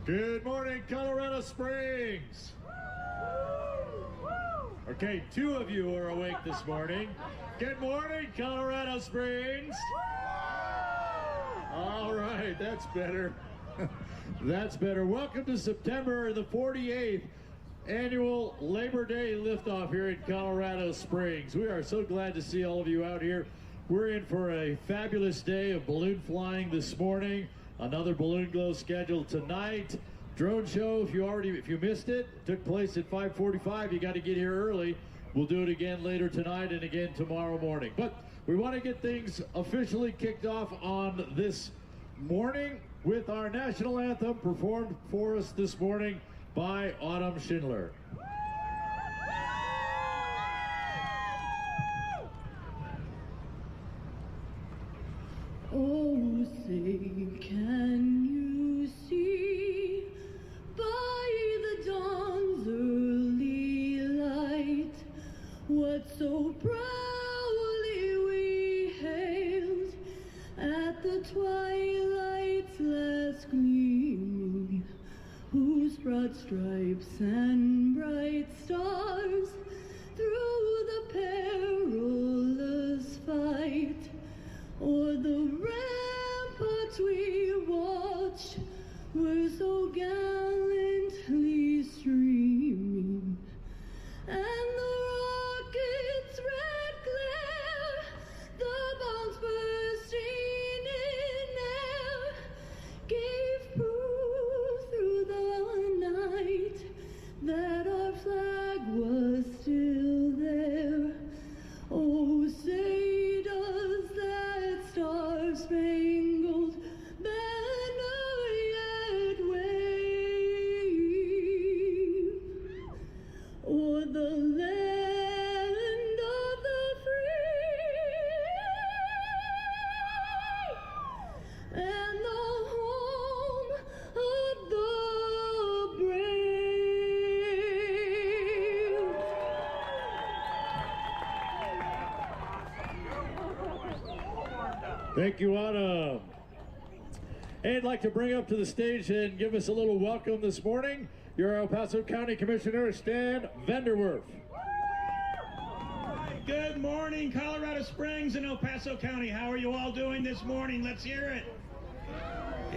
Good morning, Colorado Springs. Okay, two of you are awake this morning. Good morning, Colorado Springs. All right, that's better. That's better. Welcome to September the 48th annual Labor Day liftoff here in Colorado Springs. We are so glad to see all of you out here. We're in for a fabulous day of balloon flying this morning. Another balloon glow scheduled tonight. Drone show, if you missed it, took place at 5:45. You got to get here early. We'll do it again later tonight and again tomorrow morning. But we want to get things officially kicked off on this morning with our national anthem performed for us this morning by Autumn Schindler. Oh, say, can you see by the dawn's early light what so proudly we hailed at the twilight's last gleaming, whose broad stripes and bright stars through the perilous fight o'er the ramparts we watched were so gallantly streaming, and the rocket's red glare, the bombs bursting in air, gave proof through the night that our flag was still there. Oh, say does that star-spangled banner yet wave o'er the land of the free and the home of the brave. Thank you, Autumn. And I'd like to bring up to the stage and give us a little welcome this morning, your El Paso County Commissioner, Stan Vanderwerf. Good morning, Colorado Springs and El Paso County. How are you all doing this morning? Let's hear it.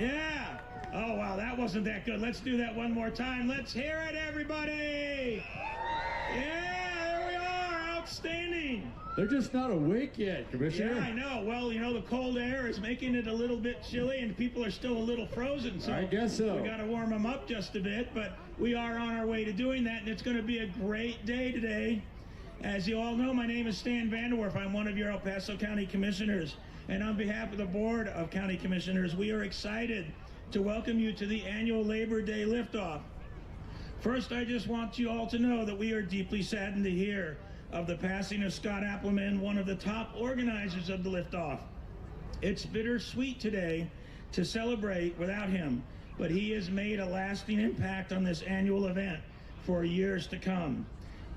Yeah. Oh, wow, that wasn't that good. Let's do that one more time. Let's hear it, everybody. Yeah, there we are. Outstanding. They're just not awake yet, Commissioner. Yeah, I know. Well, you know, the cold air is making it a little bit chilly and people are still a little frozen. So I guess so. We got to warm them up just a bit, but we are on our way to doing that, and it's going to be a great day today. As you all know, my name is Stan Vanderwerf. I'm one of your El Paso County Commissioners, and on behalf of the Board of County Commissioners, we are excited to welcome you to the annual Labor Day liftoff. First, I just want you all to know that we are deeply saddened to hear of the passing of Scott Appleman, one of the top organizers of the liftoff. It's bittersweet today to celebrate without him, but he has made a lasting impact on this annual event for years to come.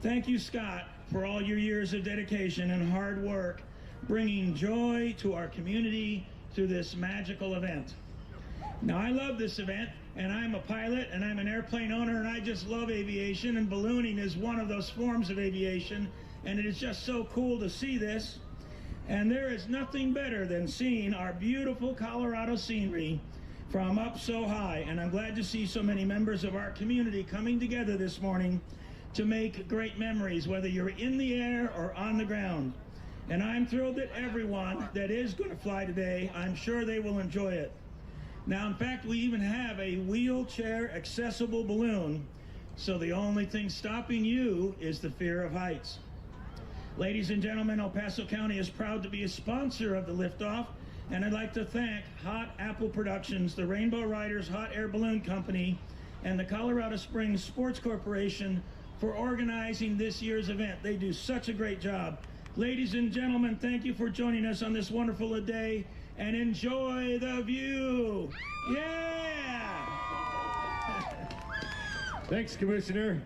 Thank you, Scott, for all your years of dedication and hard work, bringing joy to our community through this magical event. Now, I love this event, and I'm a pilot, and I'm an airplane owner, and I just love aviation, and ballooning is one of those forms of aviation, and it is just so cool to see this. And there is nothing better than seeing our beautiful Colorado scenery from up so high, and I'm glad to see so many members of our community coming together this morning to make great memories, whether you're in the air or on the ground. And I'm thrilled that everyone that is going to fly today, I'm sure they will enjoy it. Now, in fact, we even have a wheelchair accessible balloon, so the only thing stopping you is the fear of heights. Ladies and gentlemen, El Paso County is proud to be a sponsor of the liftoff, and I'd like to thank Hot Apple Productions, the Rainbow Riders Hot Air Balloon Company, and the Colorado Springs Sports Corporation for organizing this year's event. They do such a great job. Ladies and gentlemen, thank you for joining us on this wonderful day, and enjoy the view. Yeah! Thanks, Commissioner.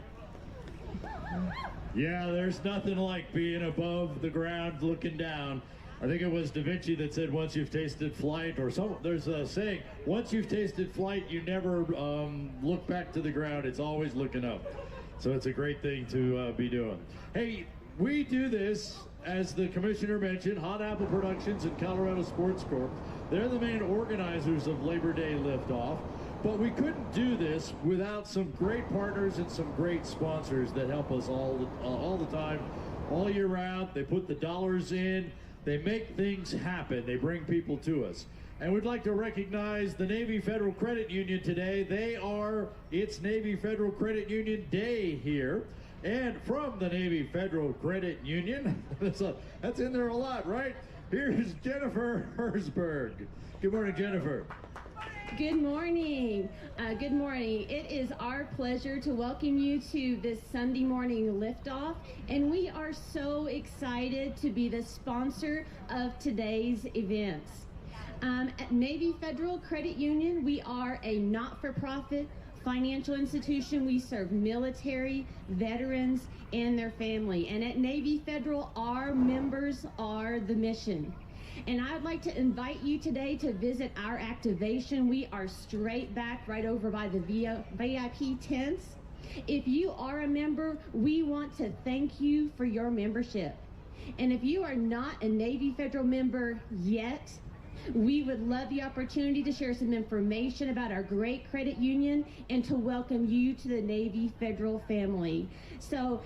Yeah, there's nothing like being above the ground looking down. I think it was Da Vinci that said once you've tasted flight, or there's a saying, once you've tasted flight, you never look back to the ground. It's always looking up. So it's a great thing to be doing. Hey, we do this, as the commissioner mentioned, Hot Apple Productions and Colorado Sports Corp. They're the main organizers of Labor Day Liftoff. But we couldn't do this without some great partners and some great sponsors that help us all the time, all year round. They put the dollars in. They make things happen. They bring people to us. And we'd like to recognize the Navy Federal Credit Union today. It's Navy Federal Credit Union Day here. And from the Navy Federal Credit Union, that's in there a lot, right? Here's Jennifer Herzberg. Good morning, Jennifer. Good morning. Good morning. It is our pleasure to welcome you to this Sunday morning liftoff, and we are so excited to be the sponsor of today's events. At Navy Federal Credit Union, we are a not-for-profit financial institution. We serve military, veterans, and their family. And at Navy Federal, our members are the mission. And I'd like to invite you today to visit our activation. We are straight back right over by the VIP tents. If you are a member, we want to thank you for your membership. And if you are not a Navy Federal member yet, we would love the opportunity to share some information about our great credit union and to welcome you to the Navy Federal family. So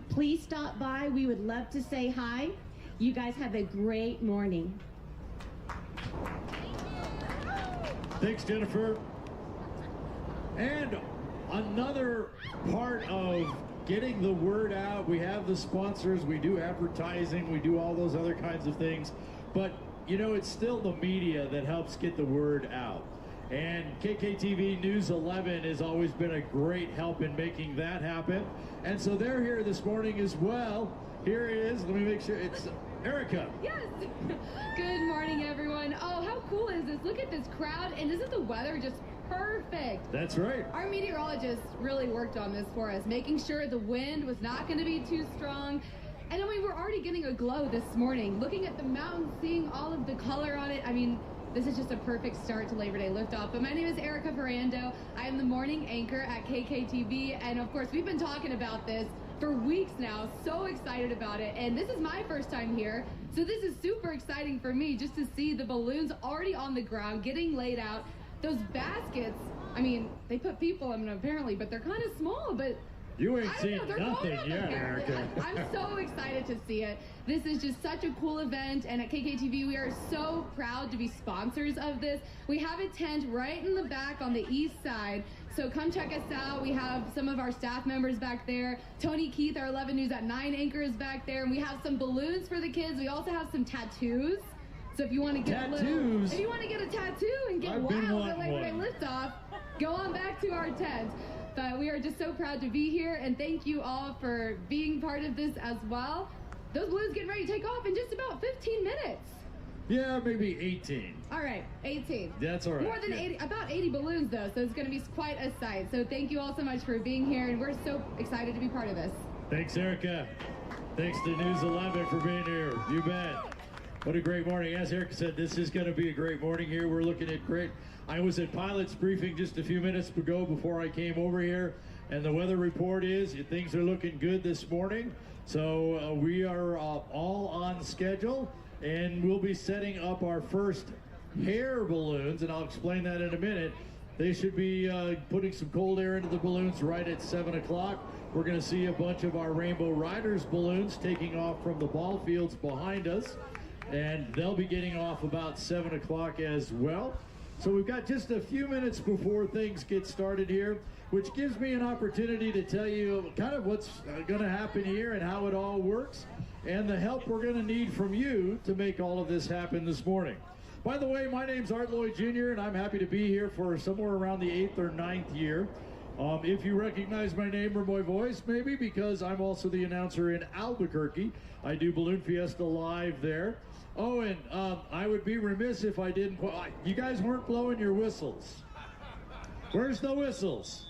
please stop by. We would love to say hi. You guys have a great morning. Thanks, Jennifer. And another part of getting the word out, we have the sponsors, we do advertising, we do all those other kinds of things, but you know, it's still the media that helps get the word out. And KKTV News 11 has always been a great help in making that happen. And so they're here this morning as well. Here it is. Let me make sure it's Erica. Yes. Good morning, everyone. Oh, how cool is this? Look at this crowd. And isn't the weather just perfect? That's right. Our meteorologist really worked on this for us, making sure the wind was not going to be too strong. And I mean, we're already getting a glow this morning. Looking at the mountains, seeing all of the color on it. I mean, this is just a perfect start to Labor Day liftoff. But my name is Erica Ferrando. I am the morning anchor at KKTV. And of course, we've been talking about this for weeks now. So excited about it. And this is my first time here. So this is super exciting for me just to see the balloons already on the ground, getting laid out. Those baskets, I mean, they put people in them apparently, but they're kind of small. But you ain't seen nothing yet, Erica. I'm so excited to see it. This is just such a cool event, and at KKTV, we are so proud to be sponsors of this. We have a tent right in the back on the east side, so come check us out. We have some of our staff members back there. Tony Keith, our 11 News at 9 anchor, is back there, and we have some balloons for the kids. We also have some tattoos. So if you want to get a tattoo and get wild at Labor Day liftoff, go on back to our tent. But we are just so proud to be here, and thank you all for being part of this as well. Those balloons getting ready to take off in just about 15 minutes. Yeah, maybe 18. All right, 18. That's all right. More than 80, about 80 balloons though, so it's going to be quite a sight. So thank you all so much for being here, and we're so excited to be part of this. Thanks, Erica. Thanks to News 11 for being here. You bet. What a great morning. As Erica said, this is going to be a great morning here. We're looking at great. I was at Pilot's briefing just a few minutes ago before I came over here, and the weather report is things are looking good this morning. So we are all on schedule, and we'll be setting up our first air balloons, and I'll explain that in a minute. They should be putting some cold air into the balloons right at 7 o'clock. We're going to see a bunch of our Rainbow Riders balloons taking off from the ball fields behind us, and they'll be getting off about 7 o'clock as well. So we've got just a few minutes before things get started here, which gives me an opportunity to tell you kind of what's going to happen here and how it all works, and the help we're going to need from you to make all of this happen this morning. By the way, my name's Art Lloyd Jr., and I'm happy to be here for somewhere around the 8th or 9th year. If you recognize my name or my voice, maybe because I'm also the announcer in Albuquerque. I do Balloon Fiesta live there. Oh, and I would be remiss if I didn't. You guys weren't blowing your whistles. Where's the whistles?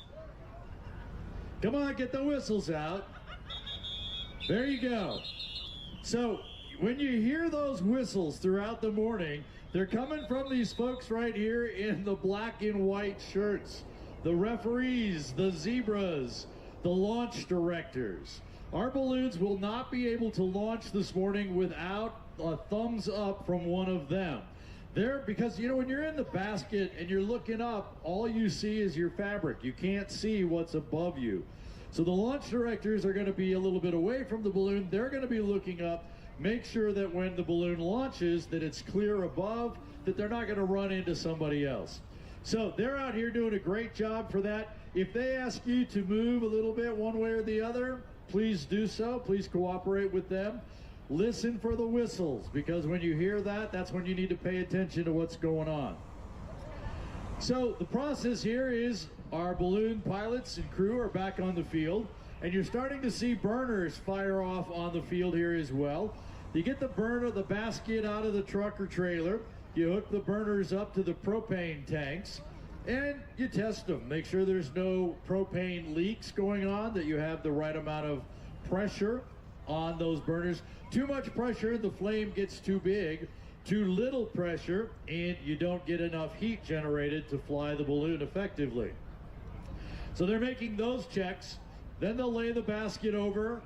Come on, get the whistles out. There you go. So when you hear those whistles throughout the morning, they're coming from these folks right here in the black and white shirts. The referees, the zebras, the launch directors. Our balloons will not be able to launch this morning without a thumbs up from one of them. Because, you know, when you're in the basket and you're looking up, all you see is your fabric. You can't see what's above you. So the launch directors are going to be a little bit away from the balloon. They're going to be looking up. Make sure that when the balloon launches, that it's clear above, that they're not going to run into somebody else. So they're out here doing a great job for that. If they ask you to move a little bit one way or the other, please do so. Please cooperate with them. Listen for the whistles, because when you hear that, that's when you need to pay attention to what's going on. So the process here is our balloon pilots and crew are back on the field, and you're starting to see burners fire off on the field here as well. You get the burner, the basket out of the truck or trailer, you hook the burners up to the propane tanks, and you test them. Make sure there's no propane leaks going on, that you have the right amount of pressure on those burners. Too much pressure, the flame gets too big. Too little pressure, and you don't get enough heat generated to fly the balloon effectively. So they're making those checks. Then they'll lay the basket over,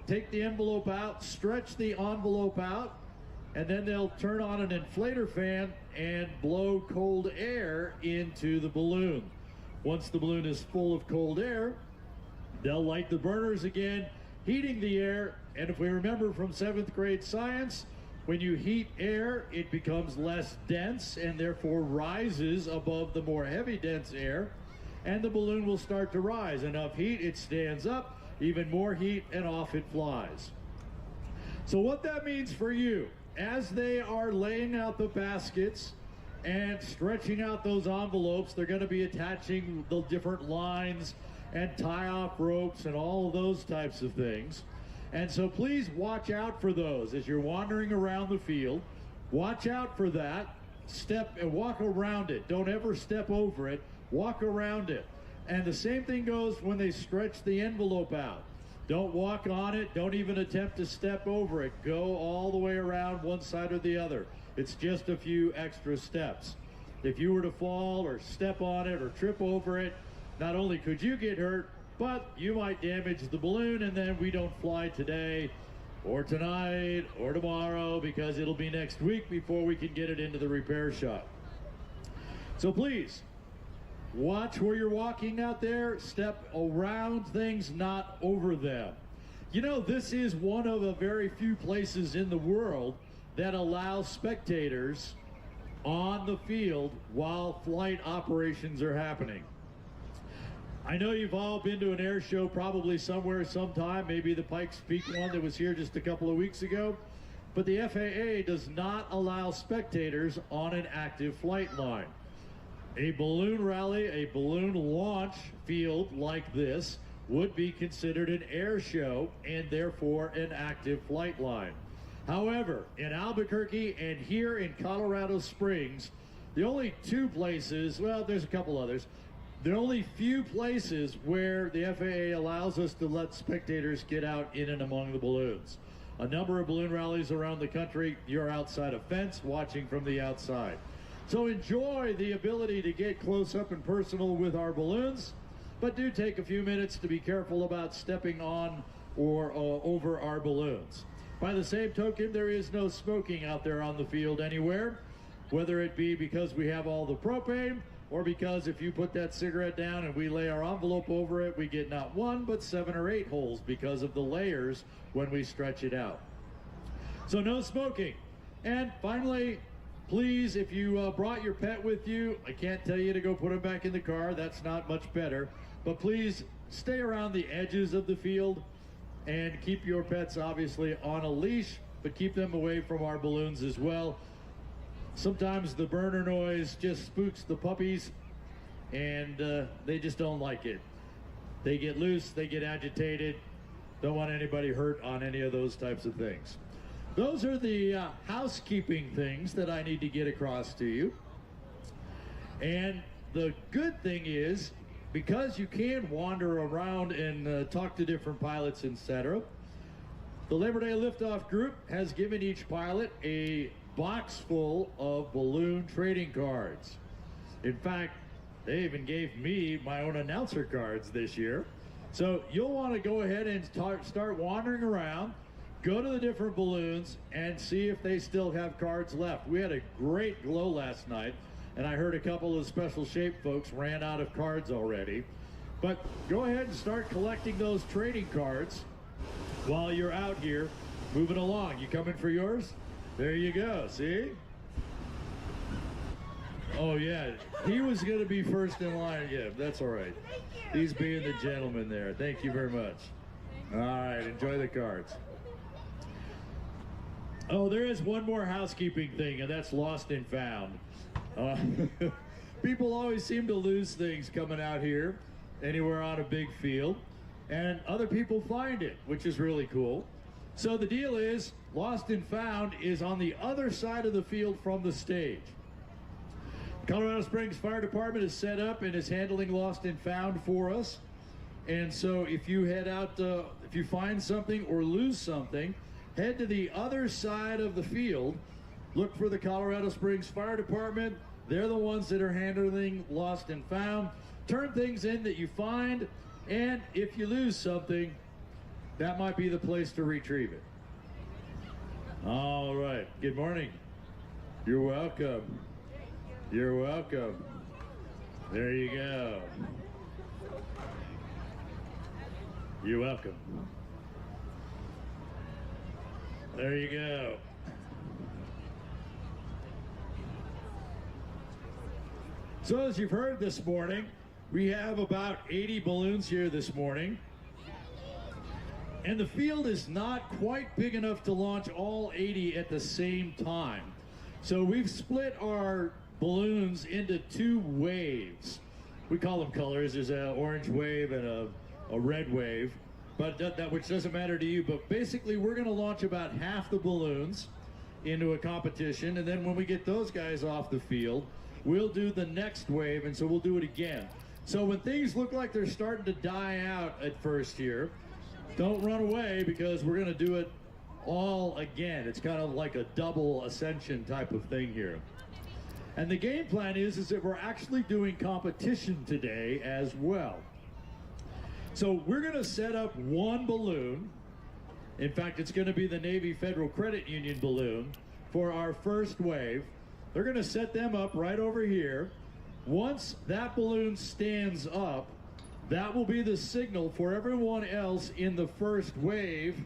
take the envelope out, stretch the envelope out, and then they'll turn on an inflator fan and blow cold air into the balloon. Once the balloon is full of cold air, they'll light the burners again, heating the air. And if we remember from 7th grade science, when you heat air, it becomes less dense and therefore rises above the more heavy dense air, and the balloon will start to rise. Enough heat, it stands up, even more heat, and off it flies. So what that means for you, as they are laying out the baskets and stretching out those envelopes, they're going to be attaching the different lines and tie-off ropes and all of those types of things. And so please watch out for those as you're wandering around the field. Watch out for that. Step and walk around it. Don't ever step over it. Walk around it. And the same thing goes when they stretch the envelope out. Don't walk on it. Don't even attempt to step over it. Go all the way around one side or the other. It's just a few extra steps. If you were to fall or step on it or trip over it, not only could you get hurt, but you might damage the balloon, and then we don't fly today or tonight or tomorrow, because it'll be next week before we can get it into the repair shop. So please, watch where you're walking out there. Step around things, not over them. You know, this is one of a very few places in the world that allows spectators on the field while flight operations are happening. I know you've all been to an air show probably somewhere sometime, maybe the Pikes Peak one that was here just a couple of weeks ago, but the FAA does not allow spectators on an active flight line. A balloon rally, a balloon launch field like this would be considered an air show and therefore an active flight line. However, in Albuquerque and here in Colorado Springs, the only two places, well, there's a couple others, the only few places where the FAA allows us to let spectators get out in and among the balloons. A number of balloon rallies around the country, you're outside a fence watching from the outside. So enjoy the ability to get close up and personal with our balloons, but do take a few minutes to be careful about stepping on or over our balloons. By the same token, there is no smoking out there on the field anywhere, whether it be because we have all the propane, or because if you put that cigarette down and we lay our envelope over it, we get not one, but 7 or 8 holes because of the layers when we stretch it out. So no smoking. And finally, please, if you brought your pet with you, I can't tell you to go put him back in the car. That's not much better. But please stay around the edges of the field and keep your pets obviously on a leash, but keep them away from our balloons as well. Sometimes the burner noise just spooks the puppies, and they just don't like it. They get loose, they get agitated, don't want anybody hurt on any of those types of things. Those are the housekeeping things that I need to get across to you. And the good thing is, because you can wander around and talk to different pilots, etc., The Labor Day Liftoff group has given each pilot a box full of balloon trading cards. In fact, they even gave me my own announcer cards this year. So you'll want to go ahead and start wandering around, go to the different balloons, and see if they still have cards left. We had a great glow last night, and I heard a couple of Special Shape folks ran out of cards already. But go ahead and start collecting those trading cards while you're out here moving along. You coming for yours? There you go, see? Oh yeah, he was gonna be first in line. Yeah, that's all right. He's being the gentleman there. Thank you very much. All right, enjoy the cards. Oh, there is one more housekeeping thing, and that's lost and found. People always seem to lose things coming out here, anywhere on a big field, and other people find it, which is really cool. So the deal is, lost and found is on the other side of the field from the stage. Colorado Springs Fire Department is set up and is handling lost and found for us. And so if you head out, if you find something or lose something, head to the other side of the field. Look for the Colorado Springs Fire Department. They're the ones that are handling lost and found. Turn things in that you find, and if you lose something, that might be the place to retrieve it. All right, good morning. You're welcome. You're welcome. There you go. You're welcome. There you go. So as you've heard this morning, we have about 80 balloons here this morning. And the field is not quite big enough to launch all 80 at the same time. So we've split our balloons into two waves. We call them colors. There's an orange wave and a red wave, but that which doesn't matter to you. But basically, we're going to launch about half the balloons into a competition, and then when we get those guys off the field, we'll do the next wave, and so we'll do it again. So when things look like they're starting to die out at first here, don't run away, because we're going to do it all again. It's kind of like a double ascension type of thing here. And the game plan is that we're actually doing competition today as well. So we're going to set up one balloon. In fact, it's going to be the Navy Federal Credit Union balloon for our first wave. They're going to set them up right over here. Once that balloon stands up, that will be the signal for everyone else in the first wave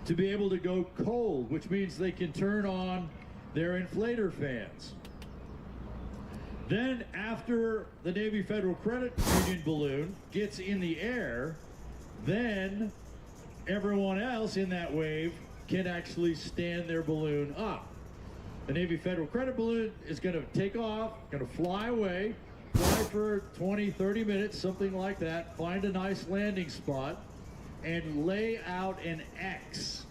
to be able to go cold, which means they can turn on their inflator fans. Then after the Navy Federal Credit Union balloon gets in the air, then everyone else in that wave can actually stand their balloon up. The Navy Federal Credit balloon is going to take off, going to fly away, fly for 20, 30 minutes, something like that, find a nice landing spot, and lay out an X.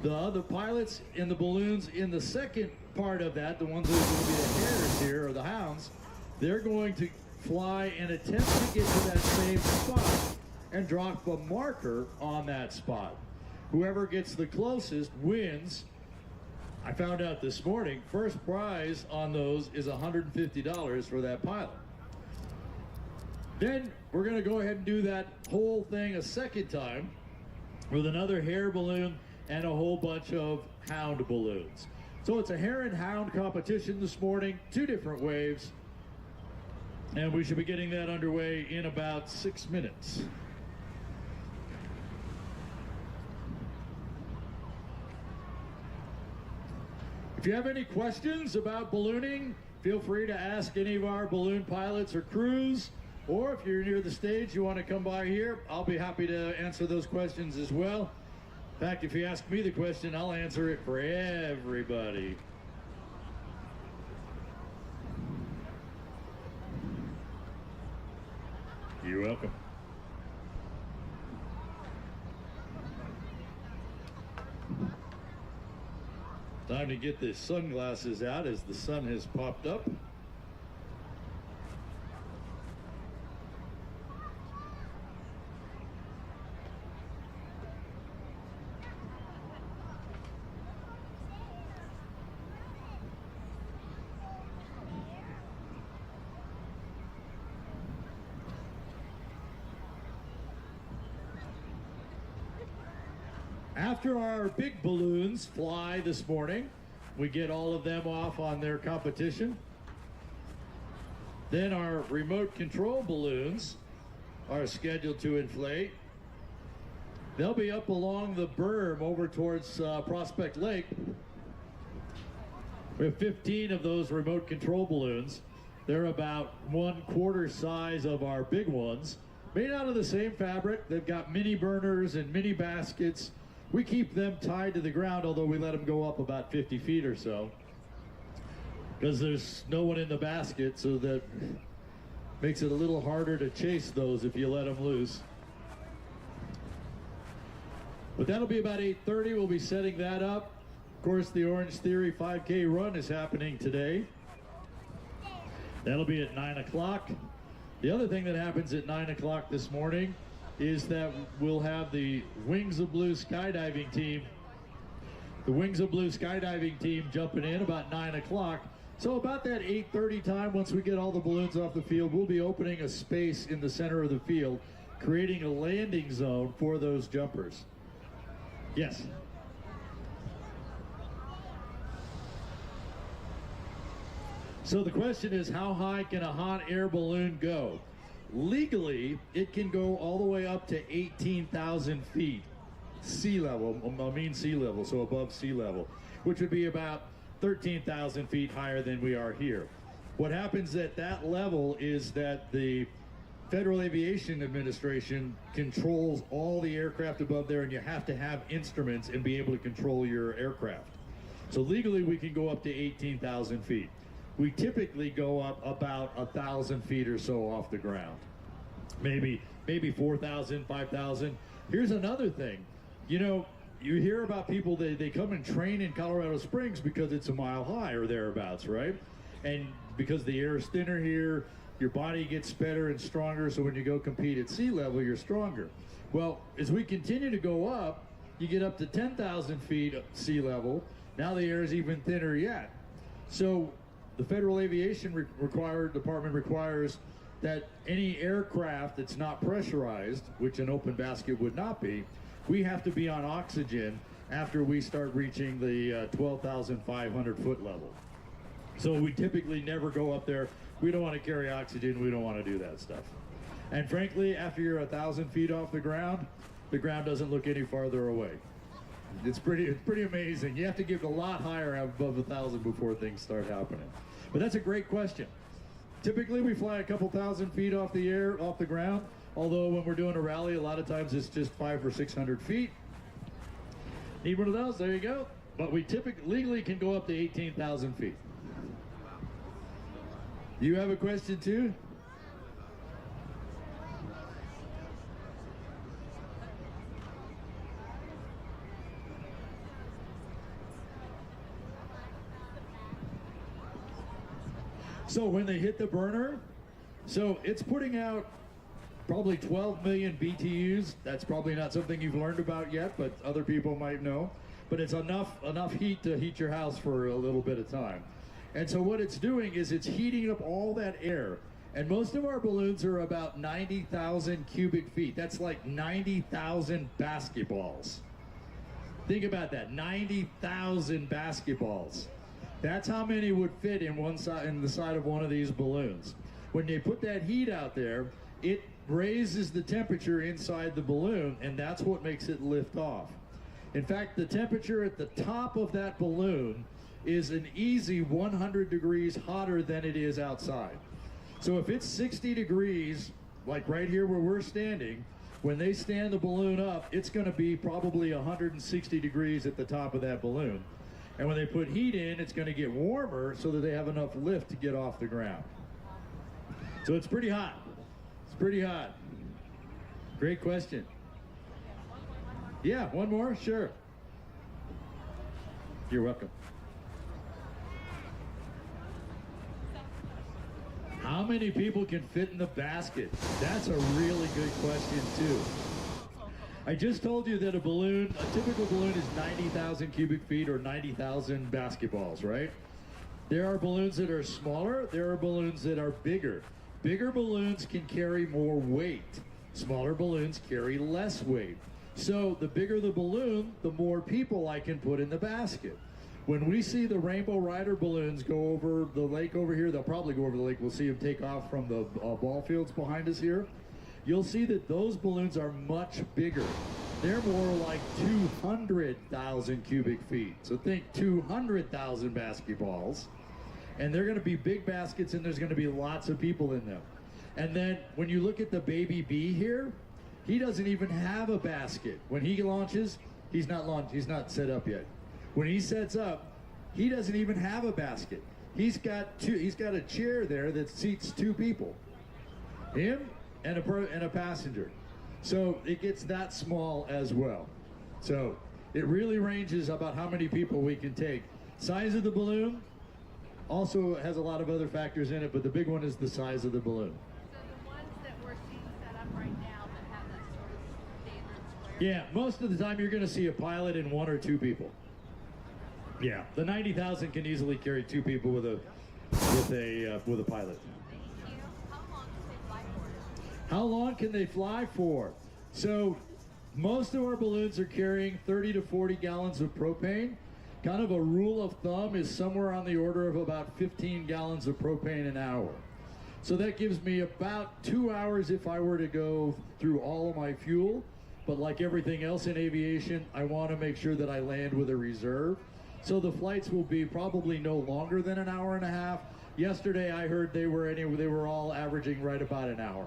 The pilots in the balloons in the second part of that, the ones that are going to be the hares here, or the hounds, they're going to fly and attempt to get to that same spot and drop a marker on that spot. Whoever gets the closest wins. I found out this morning, first prize on those is $150 for that pilot. Then we're going to go ahead and do that whole thing a second time with another hare balloon and a whole bunch of hound balloons. So it's a hare and hound competition this morning, two different waves, and we should be getting that underway in about 6 minutes. If you have any questions about ballooning, feel free to ask any of our balloon pilots or crews, or if you're near the stage, you want to come by here, I'll be happy to answer those questions as well. In fact, if you ask me the question, I'll answer it for everybody. You're welcome. Time to get the sunglasses out as the sun has popped up. After our big balloons fly this morning, we get all of them off on their competition. Then our remote control balloons are scheduled to inflate. They'll be up along the berm over towards Prospect Lake. We have 15 of those remote control balloons. They're about 1/4 size of our big ones. Made out of the same fabric. They've got mini burners and mini baskets. We keep them tied to the ground, although we let them go up about 50 feet or so, because there's no one in the basket, so that makes it a little harder to chase those if you let them loose. But that'll be about 8:30. We'll be setting that up. Of course, the Orange Theory 5K run is happening today. That'll be at 9 o'clock. The other thing that happens at 9 o'clock this morning is that we'll have the Wings of Blue skydiving team. The Wings of Blue skydiving team jumping in about 9 o'clock. So about that 8:30 time, once we get all the balloons off the field, we'll be opening a space in the center of the field, creating a landing zone for those jumpers. Yes. So the question is, how high can a hot air balloon go? Legally, it can go all the way up to 18,000 feet sea level, mean sea level, so above sea level, which would be about 13,000 feet higher than we are here. What happens at that level is that the Federal Aviation Administration controls all the aircraft above there, and you have to have instruments and be able to control your aircraft. So legally, we can go up to 18,000 feet. We typically go up about 1,000 feet or so off the ground. Maybe 4,000, 5,000. Here's another thing. You know, you hear about people, they come and train in Colorado Springs because it's a mile high or thereabouts, right? And because the air is thinner here, your body gets better and stronger, so when you go compete at sea level, you're stronger. Well, as we continue to go up, you get up to 10,000 feet at sea level. Now the air is even thinner yet. So the Federal Aviation Department requires that any aircraft that's not pressurized, which an open basket would not be, we have to be on oxygen after we start reaching the 12,500 foot level. So we typically never go up there. We don't want to carry oxygen. We don't want to do that stuff. And frankly, after you're 1,000 feet off the ground doesn't look any farther away. It's pretty amazing. You have to get a lot higher above 1,000 before things start happening. But that's a great question. Typically, we fly a couple thousand feet off the ground. Although when we're doing a rally, a lot of times it's just 500 or 600 feet. Need one of those? There you go. But we typically legally can go up to 18,000 feet. You have a question too? So when they hit the burner, so it's putting out probably 12 million BTUs. That's probably not something you've learned about yet, but other people might know. But it's enough heat to heat your house for a little bit of time. And so what it's doing is it's heating up all that air. And most of our balloons are about 90,000 cubic feet. That's like 90,000 basketballs. Think about that, 90,000 basketballs. That's how many would fit in the side of one of these balloons. When they put that heat out there, it raises the temperature inside the balloon, and that's what makes it lift off. In fact, the temperature at the top of that balloon is an easy 100 degrees hotter than it is outside. So if it's 60 degrees, like right here where we're standing, when they stand the balloon up, it's going to be probably 160 degrees at the top of that balloon. And when they put heat in, it's going to get warmer so that they have enough lift to get off the ground. So it's pretty hot. It's pretty hot. Great question. Yeah, one more? Sure. You're welcome. How many people can fit in the basket? That's a really good question, too. I just told you that a typical balloon is 90,000 cubic feet or 90,000 basketballs, right? There are balloons that are smaller. There are balloons that are bigger. Bigger balloons can carry more weight. Smaller balloons carry less weight. So the bigger the balloon, the more people I can put in the basket. When we see the Rainbow Rider balloons go over the lake over here, they'll probably go over the lake. We'll see them take off from the ball fields behind us here. You'll see that those balloons are much bigger. They're more like 200,000 cubic feet. So think 200,000 basketballs. And they're going to be big baskets, and there's going to be lots of people in them. And then when you look at the Baby B here, he doesn't even have a basket. When he launches, he's not set up yet. When he sets up, he doesn't even have a basket. He's got a chair there that seats 2 people. Him and a passenger. So it gets that small as well. So it really ranges about how many people we can take. Size of the balloon also has a lot of other factors in it, but the big one is the size of the balloon. So the ones that we're seeing set up right now that have that sort of standard square. Yeah, most of the time you're going to see a pilot and 1 or 2 people. Yeah, the 90,000 can easily carry 2 people with a pilot. Thank you. How long does they fly for? How long can they fly for? So most of our balloons are carrying 30 to 40 gallons of propane. Kind of a rule of thumb is somewhere on the order of about 15 gallons of propane an hour. So that gives me about 2 hours if I were to go through all of my fuel. But like everything else in aviation, I want to make sure that I land with a reserve. So the flights will be probably no longer than an hour and a half. Yesterday I heard they were all averaging right about an hour.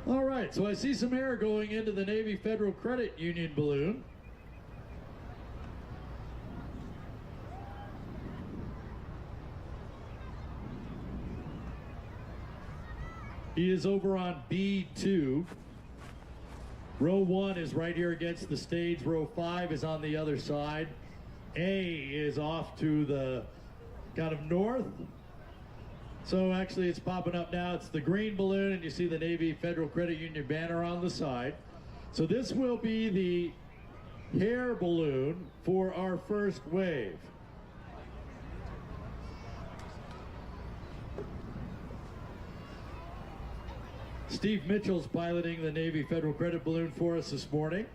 All right, so I see some air going into the Navy Federal Credit Union balloon. He is over on B2. Row 1 is right here against the stage. Row 5 is on the other side. A is off to the kind of north. So actually it's popping up now. It's the green balloon, and you see the Navy Federal Credit Union banner on the side. So this will be the hair balloon for our first wave. Steve Mitchell's piloting the Navy Federal Credit balloon for us this morning.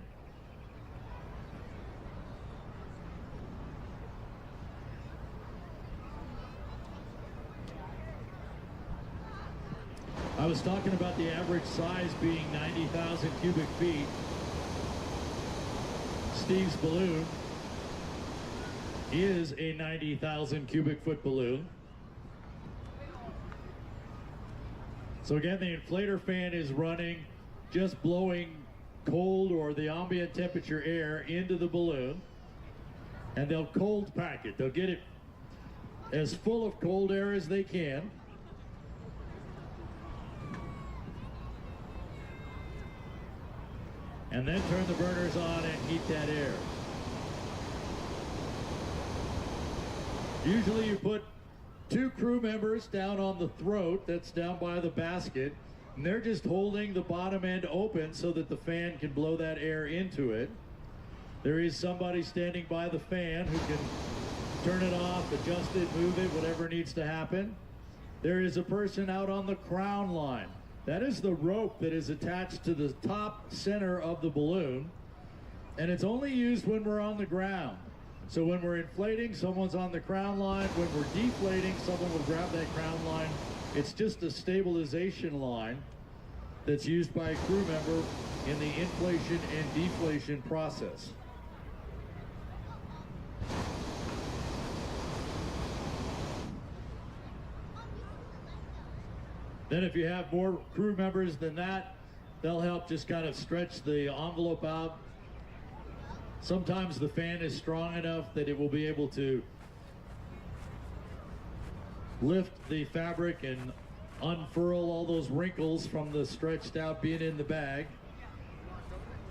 I was talking about the average size being 90,000 cubic feet. Steve's balloon is a 90,000 cubic foot balloon. So again, the inflator fan is running, just blowing cold or the ambient temperature air into the balloon, and they'll cold pack it. They'll get it as full of cold air as they can. And then turn the burners on and heat that air. Usually you put 2 crew members down on the throat, that's down by the basket, and they're just holding the bottom end open so that the fan can blow that air into it. There is somebody standing by the fan who can turn it off, adjust it, move it, whatever needs to happen. There is a person out on the crown line. That is the rope that is attached to the top center of the balloon, and it's only used when we're on the ground. So when we're inflating, someone's on the crown line. When we're deflating, someone will grab that crown line. It's just a stabilization line that's used by a crew member in the inflation and deflation process. Then if you have more crew members than that, they'll help just kind of stretch the envelope out. Sometimes the fan is strong enough that it will be able to lift the fabric and unfurl all those wrinkles from the stretched out being in the bag.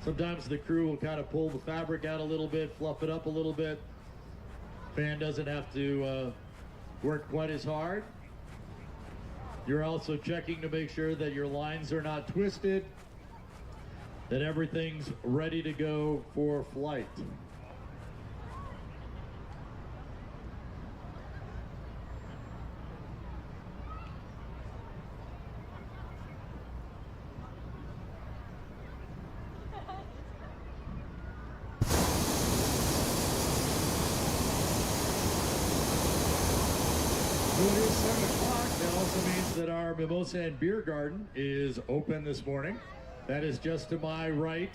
Sometimes the crew will kind of pull the fabric out a little bit, fluff it up a little bit. Fan doesn't have to work quite as hard. You're also checking to make sure that your lines are not twisted, that everything's ready to go for flight. So it is 7 o'clock. That also means that our Mimosa and Beer Garden is open this morning. That is just to my right,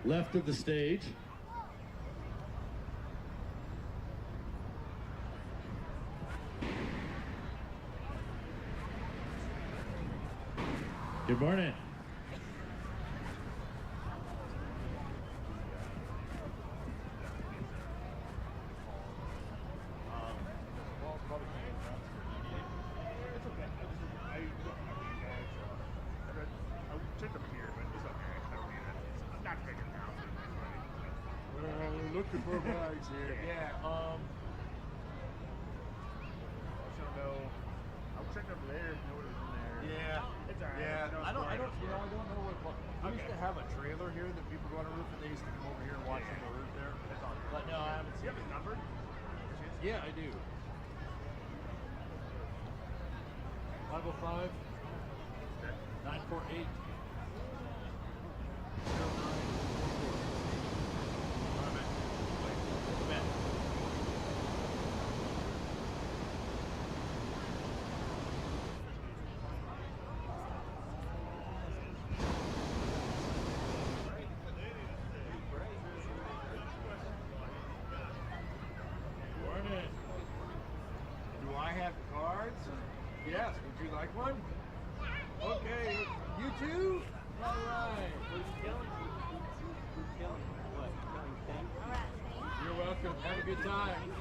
left of the stage. Good morning. Looking for bags here. Yeah, I don't know. I'll check over there. Know what is in there. Yeah. It's alright. Yeah. No, I don't it's know what. We used to have a trailer here that people go on a roof and they used to come over here and watch from the roof there. That's all. But no, I haven't Do seen you have it. his number? Yeah, I do. 505 948 Morning. Do I have cards? Yes. Would you like one? Okay. You too? All right. You're welcome. Have a good time.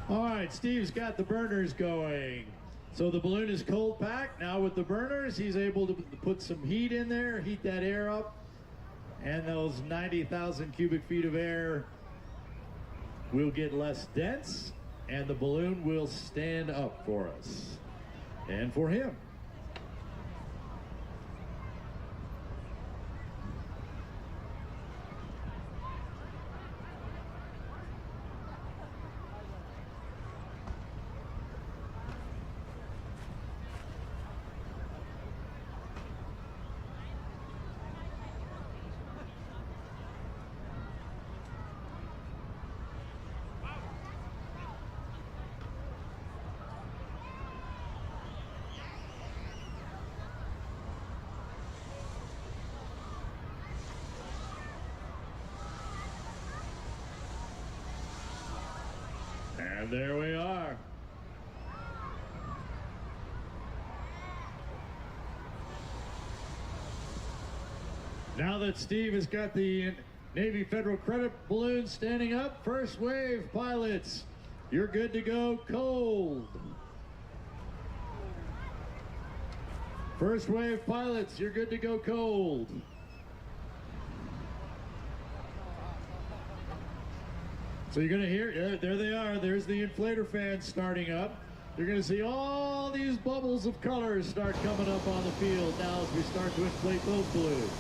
All right, Steve's got the burners going. So the balloon is cold packed. Now with the burners, he's able to put some heat in there, heat that air up, and those 90,000 cubic feet of air will get less dense, and the balloon will stand up for us and for him. And there we are. Now that Steve has got the Navy Federal Credit balloon standing up, first wave pilots, you're good to go cold. First wave pilots, you're good to go cold. So you're going to hear, yeah, there they are. There's the inflator fans starting up. You're going to see all these bubbles of colors start coming up on the field now as we start to inflate those balloons.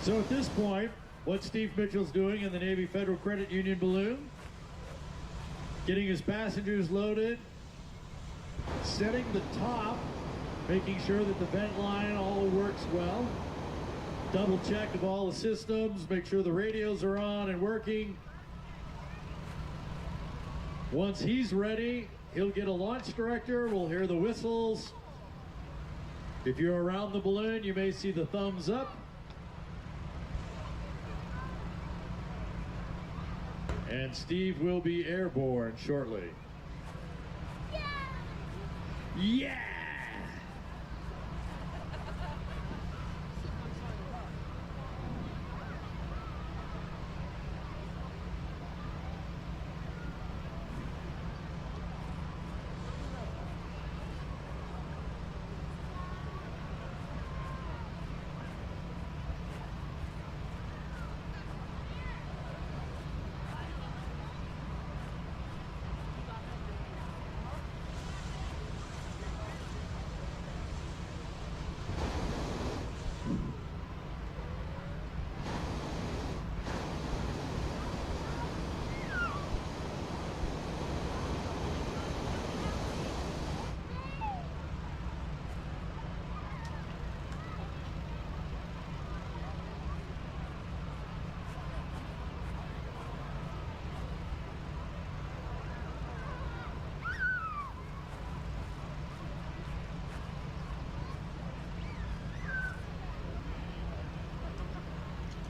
So at this point, what Steve Mitchell's doing in the Navy Federal Credit Union balloon, getting his passengers loaded, setting the top, making sure that the vent line all works well. Double check of all the systems, make sure the radios are on and working. Once he's ready, he'll get a launch director, we'll hear the whistles. If you're around the balloon, you may see the thumbs up. And Steve will be airborne shortly. Yeah!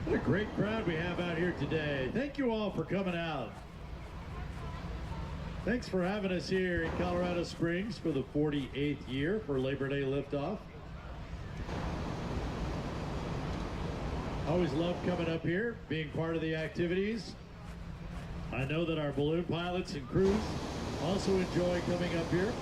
What a great crowd we have out here today. Thank you all for coming out. Thanks for having us here in Colorado Springs for the 48th year for Labor Day Liftoff. Always love coming up here, being part of the activities. I know that our balloon pilots and crews also enjoy coming up here.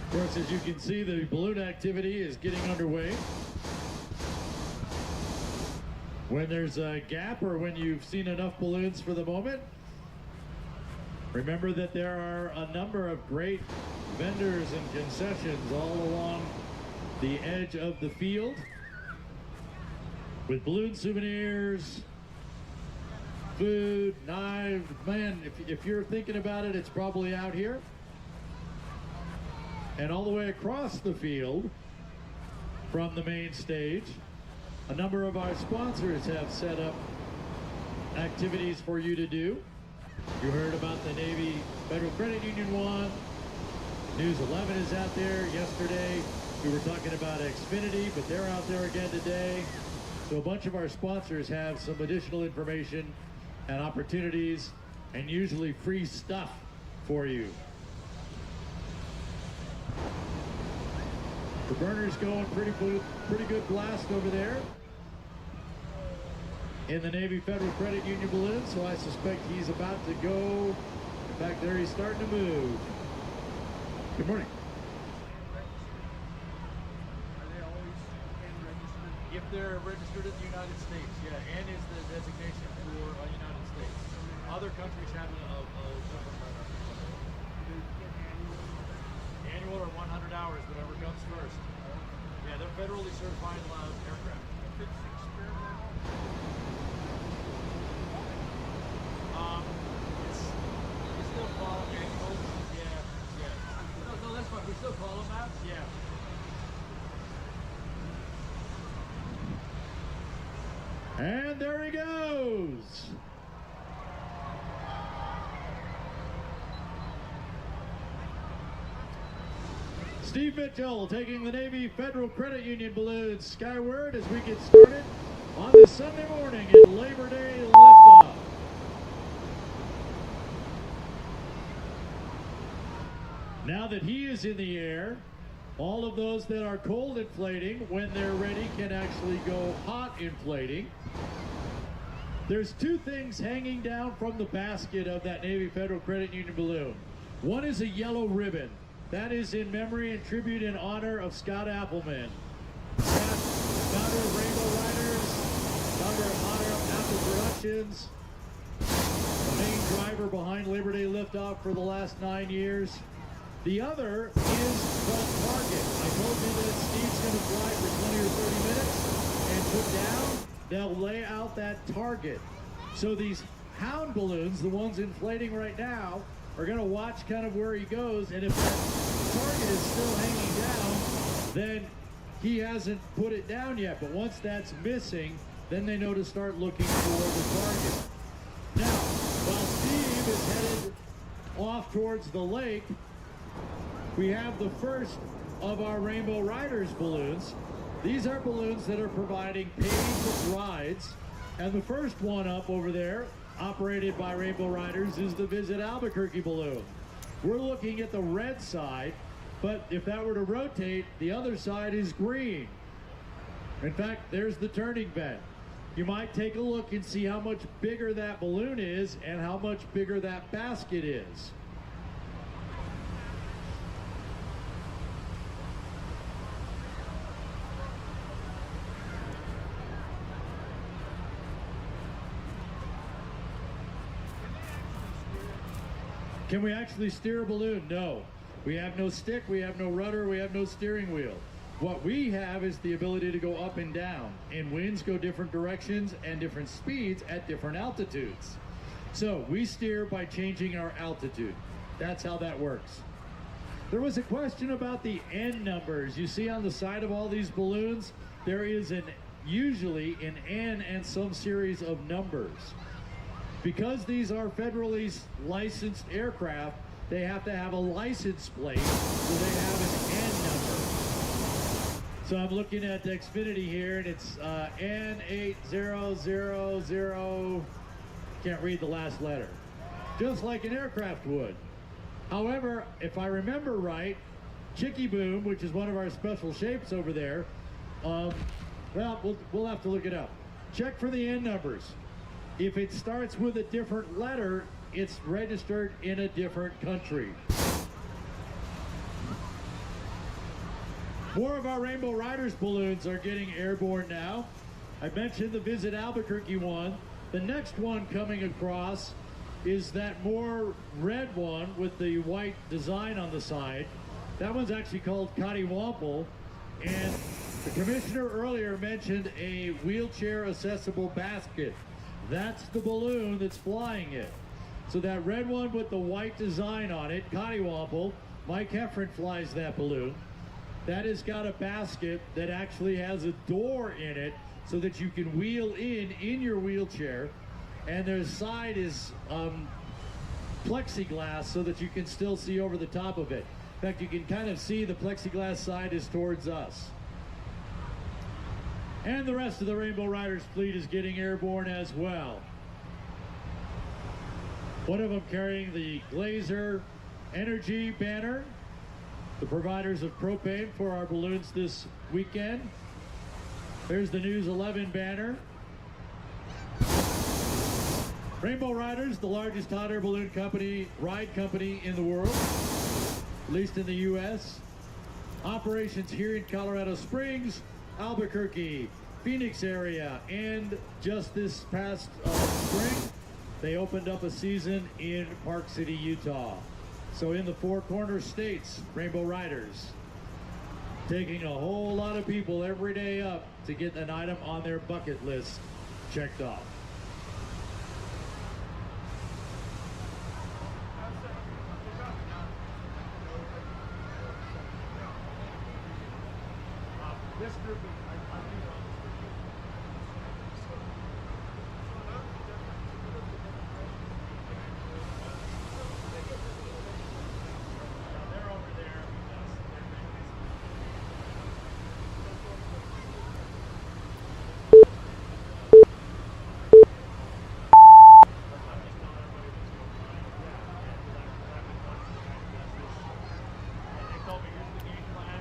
Of course, as you can see, the balloon activity is getting underway. When there's a gap or when you've seen enough balloons for the moment, remember that there are a number of great vendors and concessions all along the edge of the field with balloon souvenirs, food, knives. Man, if you're thinking about it, it's probably out here. And all the way across the field from the main stage, a number of our sponsors have set up activities for you to do. You heard about the Navy Federal Credit Union one. News 11 is out there. Yesterday, we were talking about Xfinity, but they're out there again today. So a bunch of our sponsors have some additional information and opportunities and usually free stuff for you. The burner's going pretty good blast over there in the Navy Federal Credit Union balloon, so I suspect he's about to go. In fact, there he's starting to move. Good morning. Are they always N registered? If they're registered in the United States, yeah. N is the designation for United States. Other countries have a different annual or 100 hours, whatever comes first. Yeah, they're federally certified aircraft. If it's experimental, we still call them annuals. Yeah. No, that's fine. We still call them that. Yeah. And there he goes. Steve Mitchell taking the Navy Federal Credit Union balloon skyward as we get started on this Sunday morning at Labor Day liftoff. Now that he is in the air, all of those that are cold inflating, when they're ready, can actually go hot inflating. There's two things hanging down from the basket of that Navy Federal Credit Union balloon. One is a yellow ribbon. That is in memory and tribute in honor of Scott Appleman. Scott, founder of Rainbow Riders, founder of Hot Apple Productions, the main driver behind Labor Day Liftoff for the last 9 years. The other is the target. I told you that Steve's going to fly for 20 or 30 minutes and put down, they'll lay out that target. So these Hound balloons, the ones inflating right now, are going to watch kind of where he goes, and if that target is still hanging down, then he hasn't put it down yet. But once that's missing, then they know to start looking for the target. Now, while Steve is headed off towards the lake, we have the first of our Rainbow Riders balloons. These are balloons that are providing paid rides, and the first one up over there, operated by Rainbow Riders, is the Visit Albuquerque balloon. We're looking at the red side, but if that were to rotate, the other side is green. In fact, there's the turning vent. You might take a look and see how much bigger that balloon is and how much bigger that basket is. Can we actually steer a balloon? No. We have no stick, we have no rudder, we have no steering wheel. What we have is the ability to go up and down, and winds go different directions and different speeds at different altitudes. So we steer by changing our altitude. That's how that works. There was a question about the N numbers. You see on the side of all these balloons, there is an usually an N and some series of numbers. Because these are federally licensed aircraft, they have to have a license plate, so they have an N number. So I'm looking at Xfinity here, and it's N8000, can't read the last letter, just like an aircraft would. However, if I remember right, Chicky Boom, which is one of our special shapes over there, well, we'll have to look it up. Check for the N numbers. If it starts with a different letter, it's registered in a different country. More of our Rainbow Riders balloons are getting airborne now. I mentioned the Visit Albuquerque one. The next one coming across is that more red one with the white design on the side. That one's actually called Cattywampus, and the commissioner earlier mentioned a wheelchair accessible basket. That's the balloon that's flying it. So that red one with the white design on it, Cattywampus, Mike Heffron flies that balloon. That has got a basket that actually has a door in it so that you can wheel in your wheelchair, and their side is plexiglass so that you can still see over the top of it. In fact, you can kind of see the plexiglass side is towards us. And the rest of the Rainbow Riders fleet is getting airborne as well. One of them carrying the Glazer Energy banner, the providers of propane for our balloons this weekend. There's the News 11 banner. Rainbow Riders, the largest hot air balloon ride company in the world, at least in the U.S. Operations here in Colorado Springs, Albuquerque, Phoenix area, and just this past spring, they opened up a season in Park City, Utah. So in the Four Corners states, Rainbow Riders, taking a whole lot of people every day up to get an item on their bucket list checked off. This group is, I do know. They're over there because they told me here's the game plan.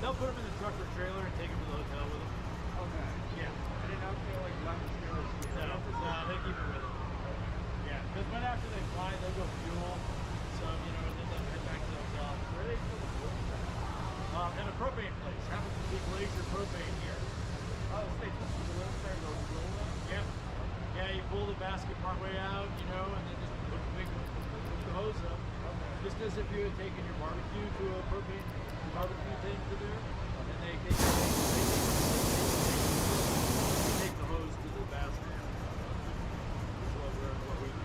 They'll put them in the truck or trailer and take them to the hotel with them. Okay. Yeah. I did not feel like lemon steelers. No, they keep it with them. Yeah, because when after they fly, they'll go fuel. So, and then they'll head back to the hotel. Where are they for the balloon? And a propane place. Happens to be Glazer Propane here. Oh, they took the balloons there and go roll them? Yeah. Yeah, you pull the basket part way out, and then just hook the hose up. Okay. Just as if you had taken your barbecue to a propane barbecue thing to there. And they take the hose to the basket. That's what we do.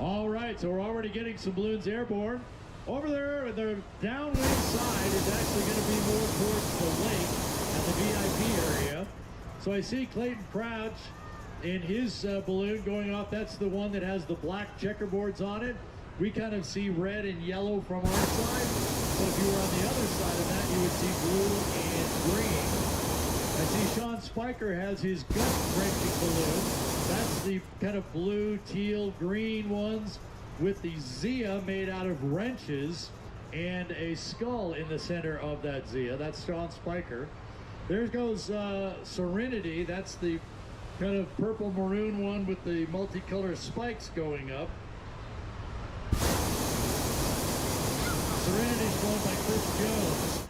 Yeah. All right, so we're already getting some balloons airborne. Over there, the downwind side is actually going to be more towards the lake and the VIP area. So I see Clayton Crouch in his balloon going off. That's the one that has the black checkerboards on it. We kind of see red and yellow from our side, but if you were on the other side of that, you would see blue and green. I see Sean Spiker has his gut-wrenching balloon. That's the kind of blue, teal, green ones with the Zia made out of wrenches and a skull in the center of that Zia. That's Sean Spiker. There goes Serenity. That's the kind of purple maroon one with the multicolor spikes going up. Serenity flown by Chris Jones.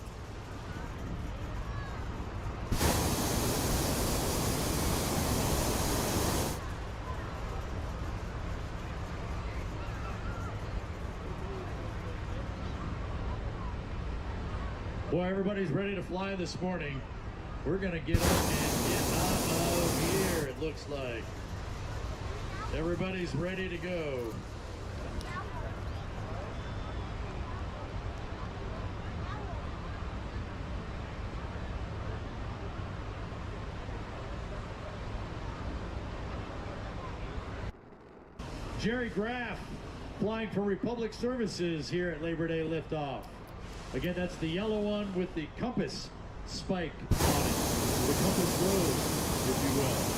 Boy, everybody's ready to fly this morning. We're going to get up and get out of here, it looks like. Everybody's ready to go. Jerry Graff flying for Republic Services here at Labor Day liftoff. Again, that's the yellow one with the compass spike on it. The compass rose, if you will.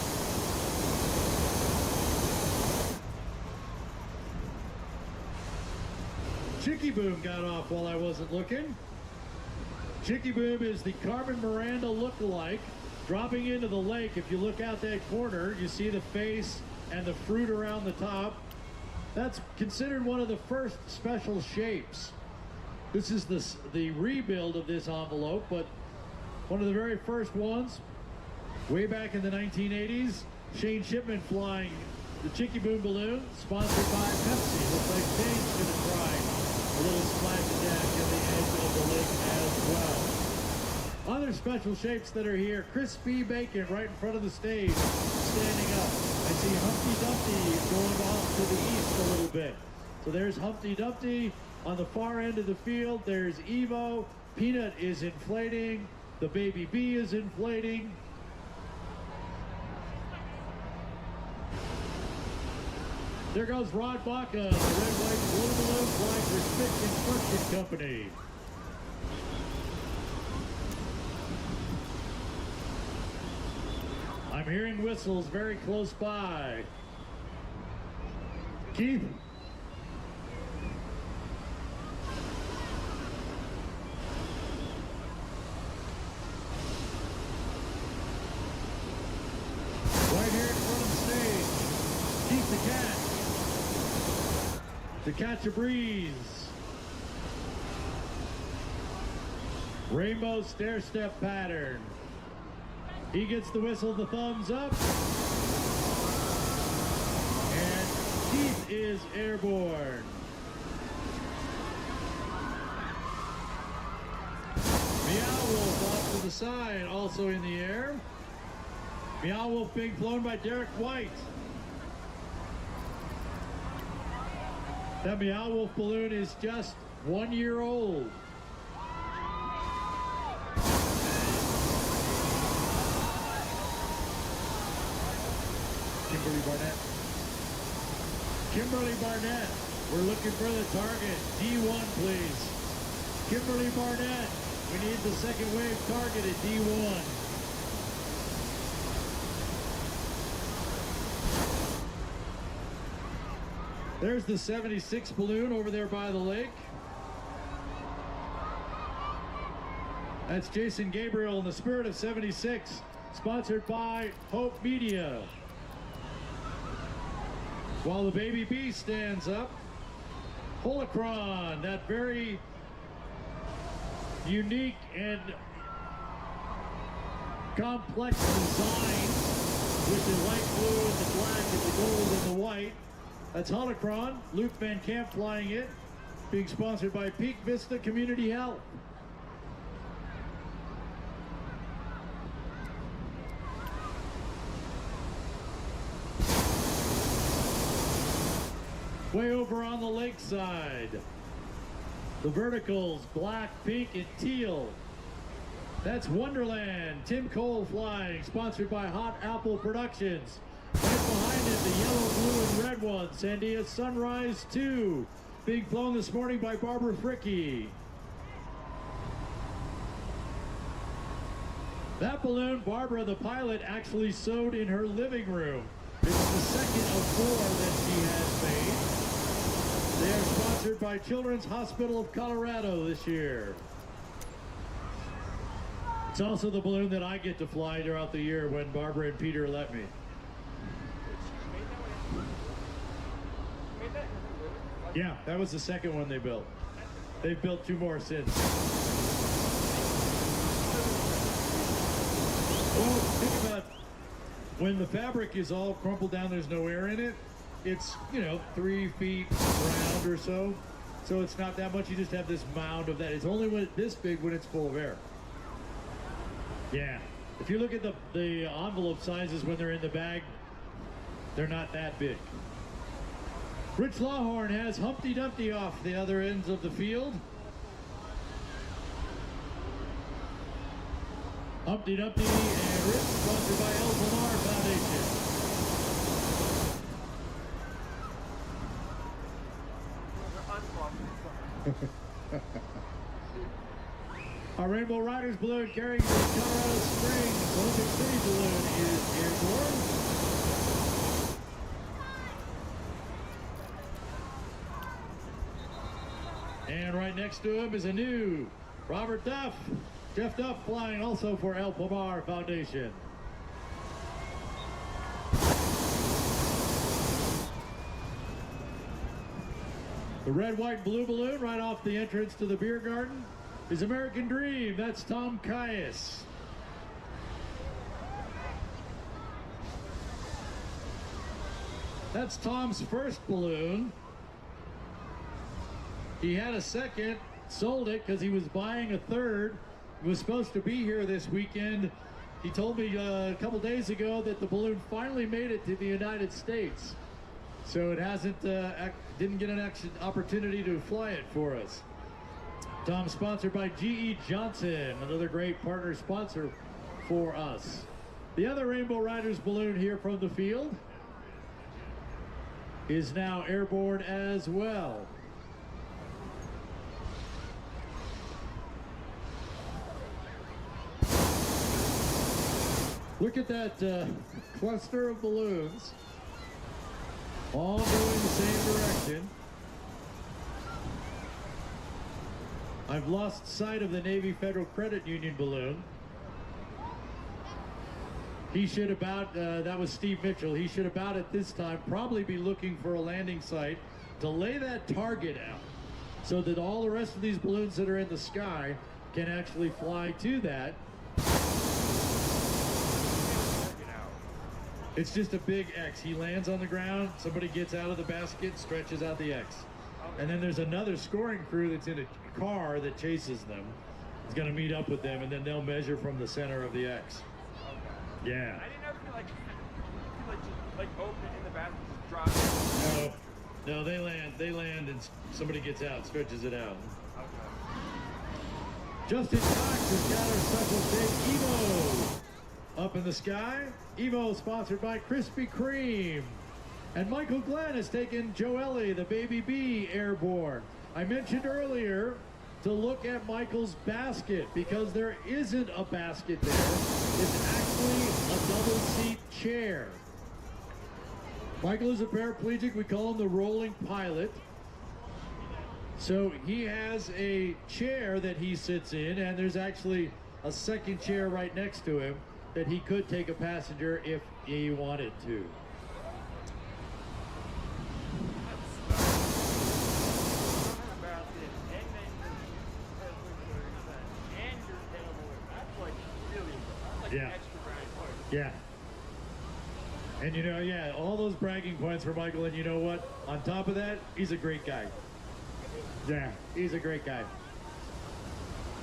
Chicky Boom got off while I wasn't looking. Chicky Boom is the Carmen Miranda look-alike. Dropping into the lake, if you look out that corner, you see the face and the fruit around the top. That's considered one of the first special shapes. This is the rebuild of this envelope, but one of the very first ones, way back in the 1980s, Shane Shipman flying the Chicky Boom balloon, sponsored by Pepsi. Looks like Shane's going to try a little splash attack at the edge of the lake as well. Other special shapes that are here, Crispy Bacon right in front of the stage, standing up. I see Humpty Dumpty going off to the east a little bit. So there's Humpty Dumpty. On the far end of the field, there's Evo. Peanut is inflating. The Baby Bee is inflating. There goes Rod Baca, the red, white, blue balloon flying for Spitz Construction Company. I'm hearing whistles very close by. Keith? Right here in front of the stage, Keith the Cat. To catch a breeze. Rainbow stair-step pattern. He gets the whistle, the thumbs up. And Keith is airborne. Meow Wolf off to the side, also in the air. Meow Wolf being flown by Derek White. That Meow Wolf balloon is just 1 year old. Kimberly Barnett. Kimberly Barnett. We're looking for the target. D1, please. Kimberly Barnett. We need the second wave target at D1. There's the 76 balloon over there by the lake. That's Jason Gabriel in the Spirit of 76, sponsored by Hope Media. While the Baby Bee stands up, Holocron, that very unique and complex design with the light blue and the black and the gold and the white. That's Holocron, Luke Van Camp flying it, being sponsored by Peak Vista Community Health. Way over on the lakeside, the verticals, black, pink, and teal. That's Wonderland, Tim Cole flying, sponsored by Hot Apple Productions. Right behind it, the yellow, blue, and red one, Sandia Sunrise 2, being flown this morning by Barbara Fricke. That balloon, Barbara, the pilot, actually sewed in her living room. It's the second of 4 that she has made. They are sponsored by Children's Hospital of Colorado this year. It's also the balloon that I get to fly throughout the year when Barbara and Peter let me. Yeah, that was the second one they built. They've built 2 more since. Well, think about when the fabric is all crumpled down, there's no air in it. It's, 3 feet round or so. So it's not that much. You just have this mound of that. It's only when it's this big when it's full of air. Yeah. If you look at the envelope sizes when they're in the bag, they're not that big. Rich Lawhorn has Humpty Dumpty off the other ends of the field. Humpty Dumpty and Rich, sponsored by El Lamar Foundation. Our Rainbow Riders balloon carrying the Colorado Springs Olympic City balloon is airborne. And right next to him is a new Robert Duff. Jeff Duff flying also for El Pomar Foundation. The red, white, and blue balloon right off the entrance to the beer garden is American Dream. That's Tom Caius. That's Tom's first balloon. He had a second, sold it because he was buying a third. He was supposed to be here this weekend. He told me a couple days ago that the balloon finally made it to the United States. So it hasn't, didn't get an opportunity to fly it for us. Tom, sponsored by G.E. Johnson, another great partner sponsor for us. The other Rainbow Riders balloon here from the field is now airborne as well. Look at that cluster of balloons, all going the same direction. I've lost sight of the Navy Federal Credit Union balloon. He should about, that was Steve Mitchell, he should about at this time probably be looking for a landing site to lay that target out so that all the rest of these balloons that are in the sky can actually fly to that. It's just a big X. He lands on the ground, somebody gets out of the basket, stretches out the X. And then there's another scoring crew that's in a car that chases them. It's going to meet up with them, and then they'll measure from the center of the X. Yeah. I didn't know if you like open it in the basket, just drop it. No, they land, and somebody gets out, stretches it out. Justin Cox has got our special big Evo up in the sky. Evo sponsored by Krispy Kreme. And Michael Glenn has taken Joelle, the baby bee, airborne. I mentioned earlier to look at Michael's basket because there isn't a basket there. It's actually a double seat chair. Michael is a paraplegic. We call him the rolling pilot. So he has a chair that he sits in, and there's actually a second chair right next to him that he could take a passenger if he wanted to. Yeah. Yeah. And yeah, all those bragging points for Michael, and you know what? On top of that, he's a great guy. Yeah, he's a great guy.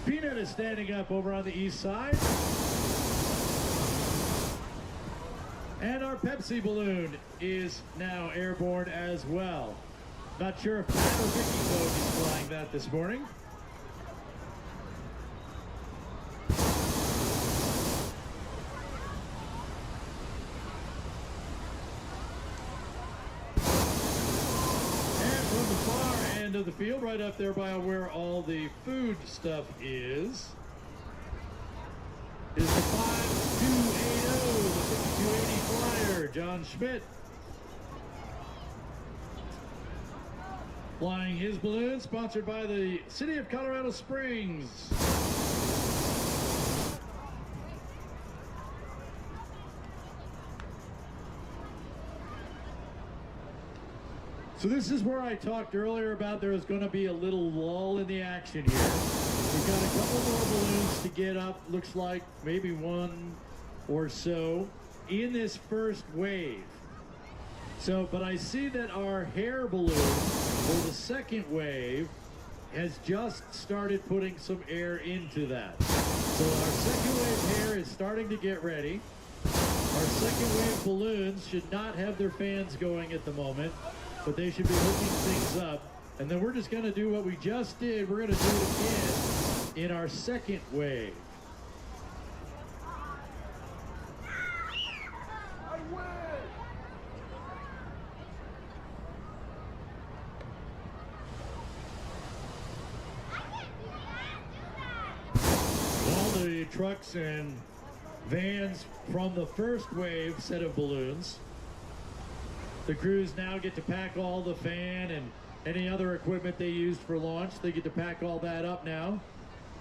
Peanut is standing up over on the east side. And our Pepsi balloon is now airborne as well. Not sure if Pat or Vicky Vogue is flying that this morning. And from the far end of the field, right up there by where all the food stuff is the 5280, the 5280 flyer, John Schmidt. Flying his balloon, sponsored by the City of Colorado Springs. So this is where I talked earlier about there was going to be a little lull in the action here. We've got a couple more balloons to get up, looks like maybe one or so in this first wave. So, but I see that our hair balloon for the second wave has just started putting some air into that. So our second wave hair is starting to get ready. Our second wave balloons should not have their fans going at the moment, but they should be hooking things up. And then we're just going to do what we just did. We're going to do it again in our second wave. All the trucks and vans from the first wave set of balloons, the crews now get to pack all the fan and any other equipment they used for launch. They get to pack all that up now,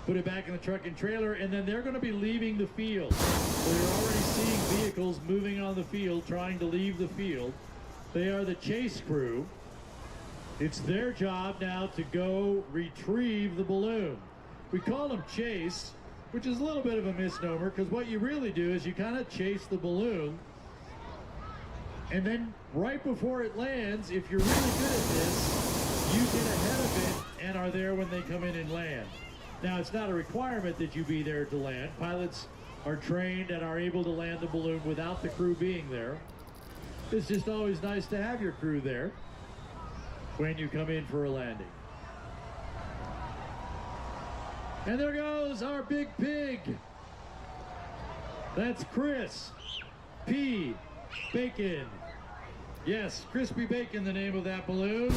put it back in the truck and trailer, and then they're going to be leaving the field. So you're already seeing vehicles moving on the field, trying to leave the field. They are the chase crew. It's their job now to go retrieve the balloon. We call them chase, which is a little bit of a misnomer, because what you really do is you kind of chase the balloon, and then right before it lands, if you're really good at this, you get ahead of it and are there when they come in and land. Now, it's not a requirement that you be there to land. Pilots are trained and are able to land the balloon without the crew being there. It's just always nice to have your crew there when you come in for a landing. And there goes our big pig. That's Chris P. Bacon. Yes, Crispy Bacon, the name of that balloon.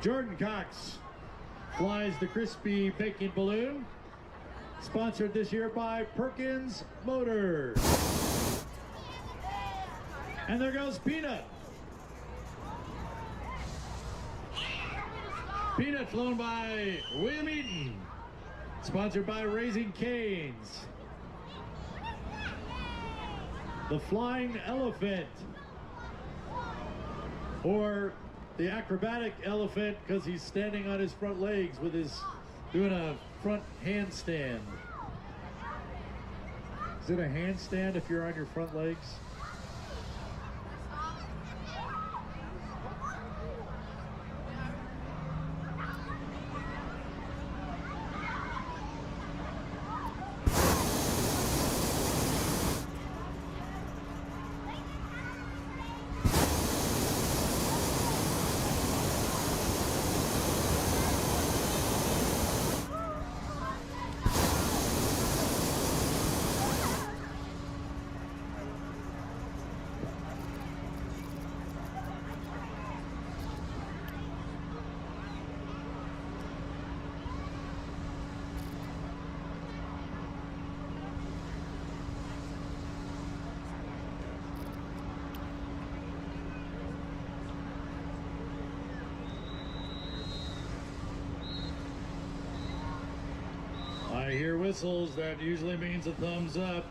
Jordan Cox flies the Crispy Bacon balloon, sponsored this year by Perkins Motors. And there goes Peanut. Peanut flown by William Eaton, sponsored by Raising Cane's. The Flying Elephant, or the acrobatic elephant, because he's standing on his front legs with his, doing a front handstand. Is it a handstand if you're on your front legs? I hear whistles. That usually means a thumbs up.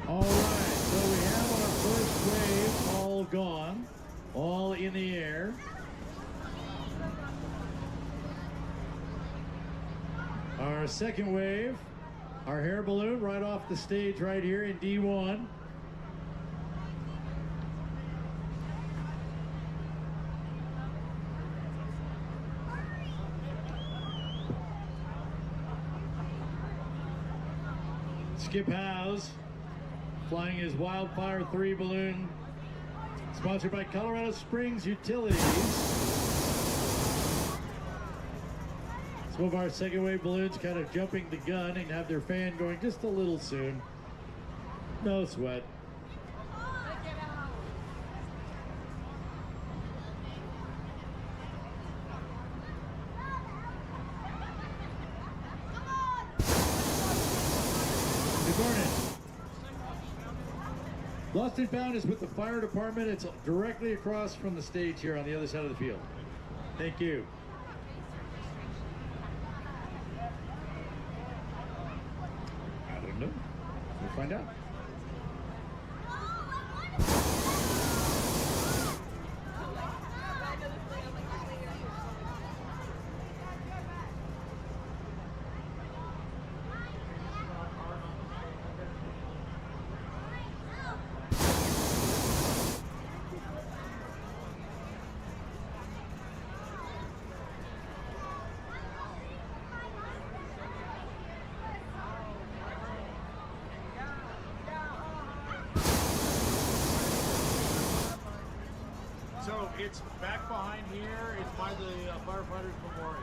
All right, so we have our first wave all gone, all in the air. Our second wave, our hair balloon right off the stage right here in D1. Skip Howes flying his Wildfire 3 balloon, sponsored by Colorado Springs Utilities. Some of our second wave balloons kind of jumping the gun and have their fan going just a little soon. No sweat. Good morning. Lost and Found is with the fire department. It's directly across from the stage here on the other side of the field. Thank you. I don't know. We'll find out. So it's back behind here. It's by the firefighters memorial.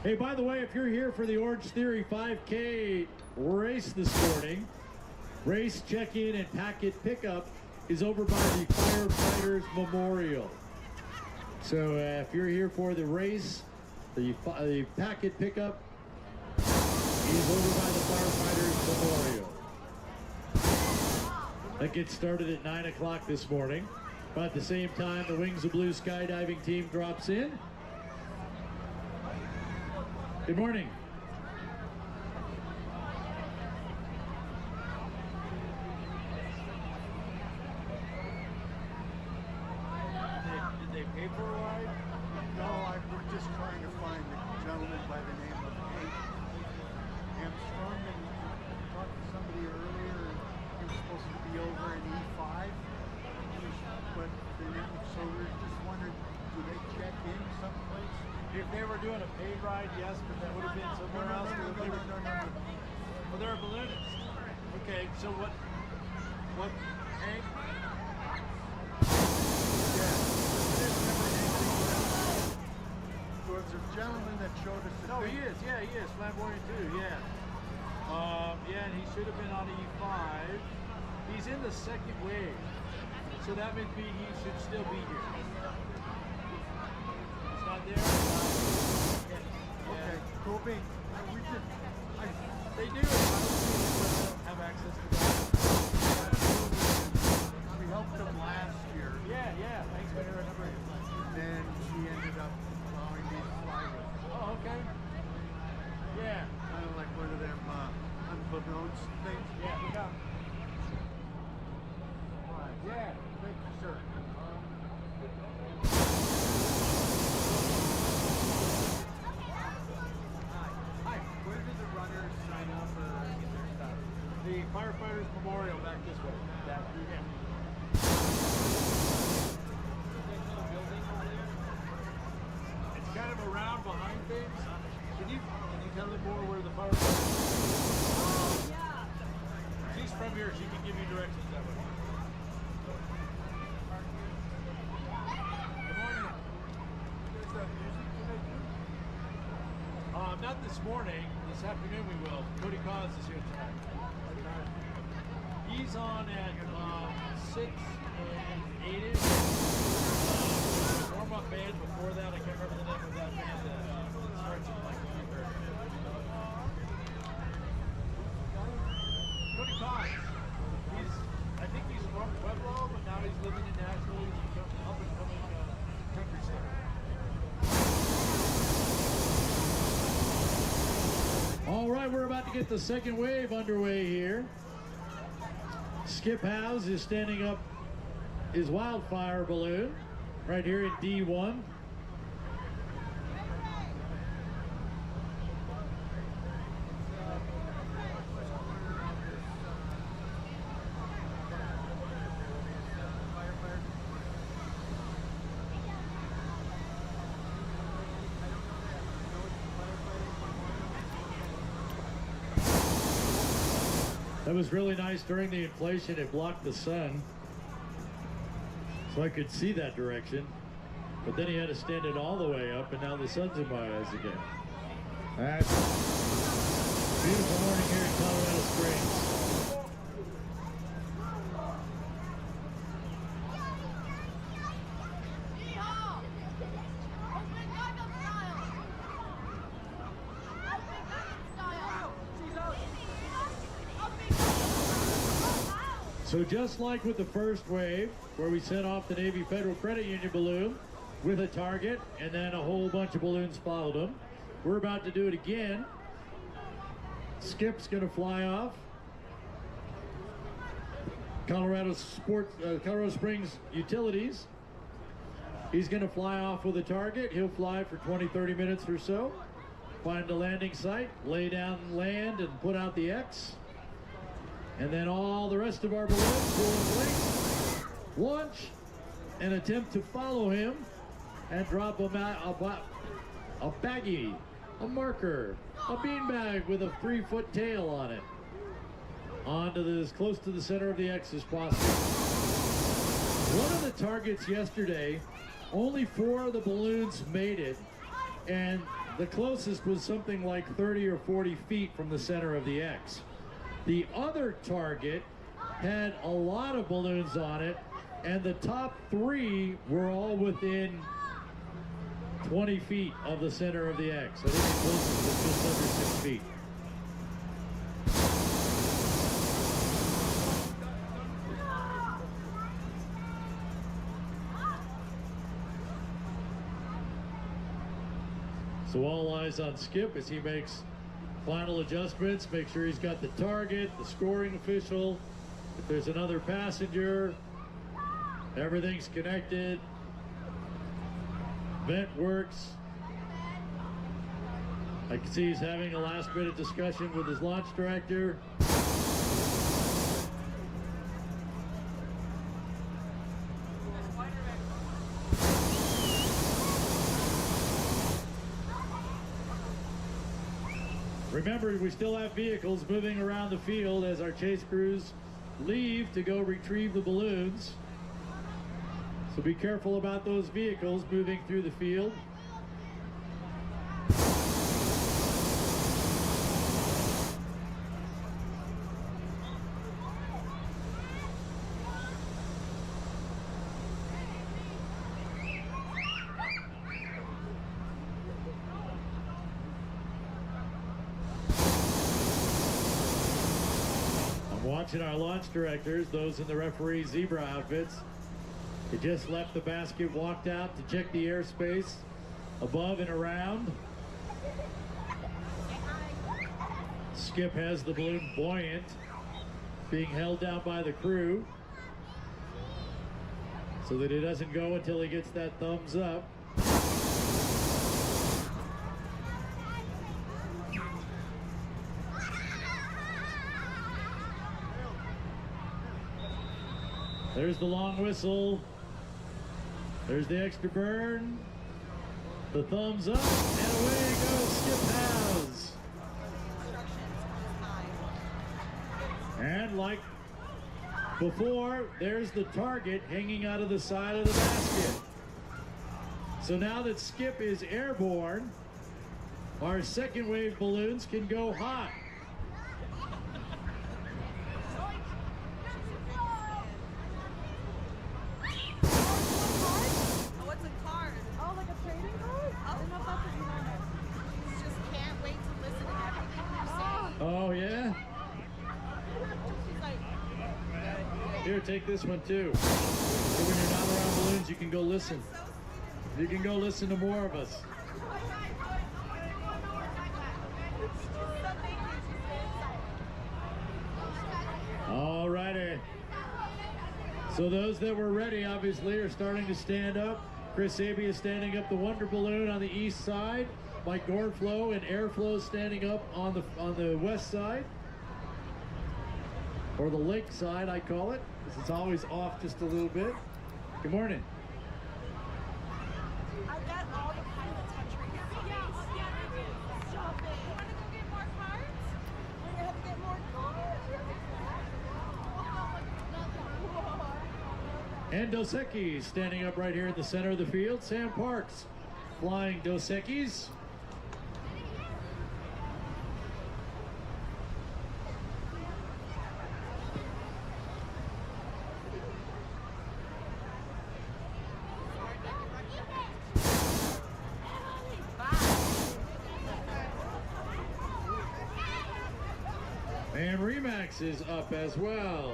Hey, by the way, if you're here for the Orange Theory 5K race this morning, race check-in and packet pickup is over by the Firefighters Memorial. So if you're here for the race, the packet pickup is over by the Firefighters Memorial. That gets started at 9 o'clock this morning. But at the same time, the Wings of Blue skydiving team drops in. Good morning. Did they pay for a ride? No, we're just trying to find a gentleman by the name of Hank Armstrong, and we talked to somebody earlier, and he was supposed to be over in E5, but so we're just wondering, do they check in someplace? If they were doing a paid ride, yes, but that would have been somewhere else. No. Well, they're a balloonist. Okay, so what, Hank? Yeah. So it's a gentleman that showed us the No, thing. he is. Yeah, he is. Flamboyant too. Yeah. Yeah, and he should have been on E5. He's in the second wave, so that would be he should still be here. He's not there. Okay, cool beans. We did. They do. They don't have access to that. We helped them last year, Yeah. Thanks for remembering. and then she ended up allowing me to fly with her. Oh, okay. Yeah. Kind of like one of them unbeknownst things. Yeah, we got. Right. Yeah. Thank you, sir. Hi. Where did the runners sign up or get their stuff? The Firefighters Memorial back this way. Yeah. It's kind of around behind things. Can you tell them more where the firefighters? Oh yeah. She's from here. She can give you directions that way. Good morning. Is that music tonight too? Not this morning. This afternoon we will. Cody Cause is here tonight. He's on at 6 and 8-ish. Warm-up band before that. I can't remember the name of that band that starts at like 3:30. Cody Cause. I think he's from Pueblo, but now he's living in Nashville. He's an up and coming country singer. All right, we're about to get the second wave underway here. Skip House is standing up his wildfire balloon right here in D1. That was really nice. During the inflation, it blocked the sun, so I could see that direction. But then he had to stand it all the way up, and now the sun's in my eyes again. That's a beautiful morning here in Colorado Springs. So just like with the first wave, where we set off the Navy Federal Credit Union balloon with a target, and then a whole bunch of balloons followed them, we're about to do it again. Skip's gonna fly off. Colorado Springs Utilities. He's gonna fly off with a target. He'll fly for 20-30 minutes or so, find a landing site, lay down and land, and put out the X. And then all the rest of our balloons will inflate, launch, and attempt to follow him and drop a baggie, a marker, a beanbag with a 3-foot tail on it onto as close to the center of the X as possible. One of the targets yesterday, only 4 of the balloons made it, and the closest was something like 30 or 40 feet from the center of the X. The other target had a lot of balloons on it, and the top 3 were all within 20 feet of the center of the X. I think the closest was just under 6 feet. So all eyes on Skip as he makes final adjustments. Make sure he's got the target, the scoring official. If there's another passenger, everything's connected. Vent works. I can see he's having a last-minute discussion with his launch director. Remember, we still have vehicles moving around the field as our chase crews leave to go retrieve the balloons. So be careful about those vehicles moving through the field. Watching our launch directors, those in the referee zebra outfits. They just left the basket, walked out to check the airspace above and around. Skip has the balloon buoyant, being held down by the crew so that it doesn't go until he gets that thumbs up. There's the long whistle. There's the extra burn. The thumbs up, and away goes Skip House. And like before, there's the target hanging out of the side of the basket. So now that Skip is airborne, our second wave balloons can go hot. Oh, yeah? Here, take this one too. So when you're not around balloons, you can go listen. You can go listen to more of us. All righty. So those that were ready, obviously, are starting to stand up. Chris Sabia is standing up the Wonder Balloon on the east side. Mike Gornflow and Airflow standing up on the west side. Or the lake side, I call it, because it's always off just a little bit. Good morning. I bet all the pilots have treated me. Yeah, they do. Stop it. You want to go get more cards? We're going to have to get more cards. And Dos Equis standing up right here in the center of the field. Sam Parks flying Dos Equis. And Remax is up as well.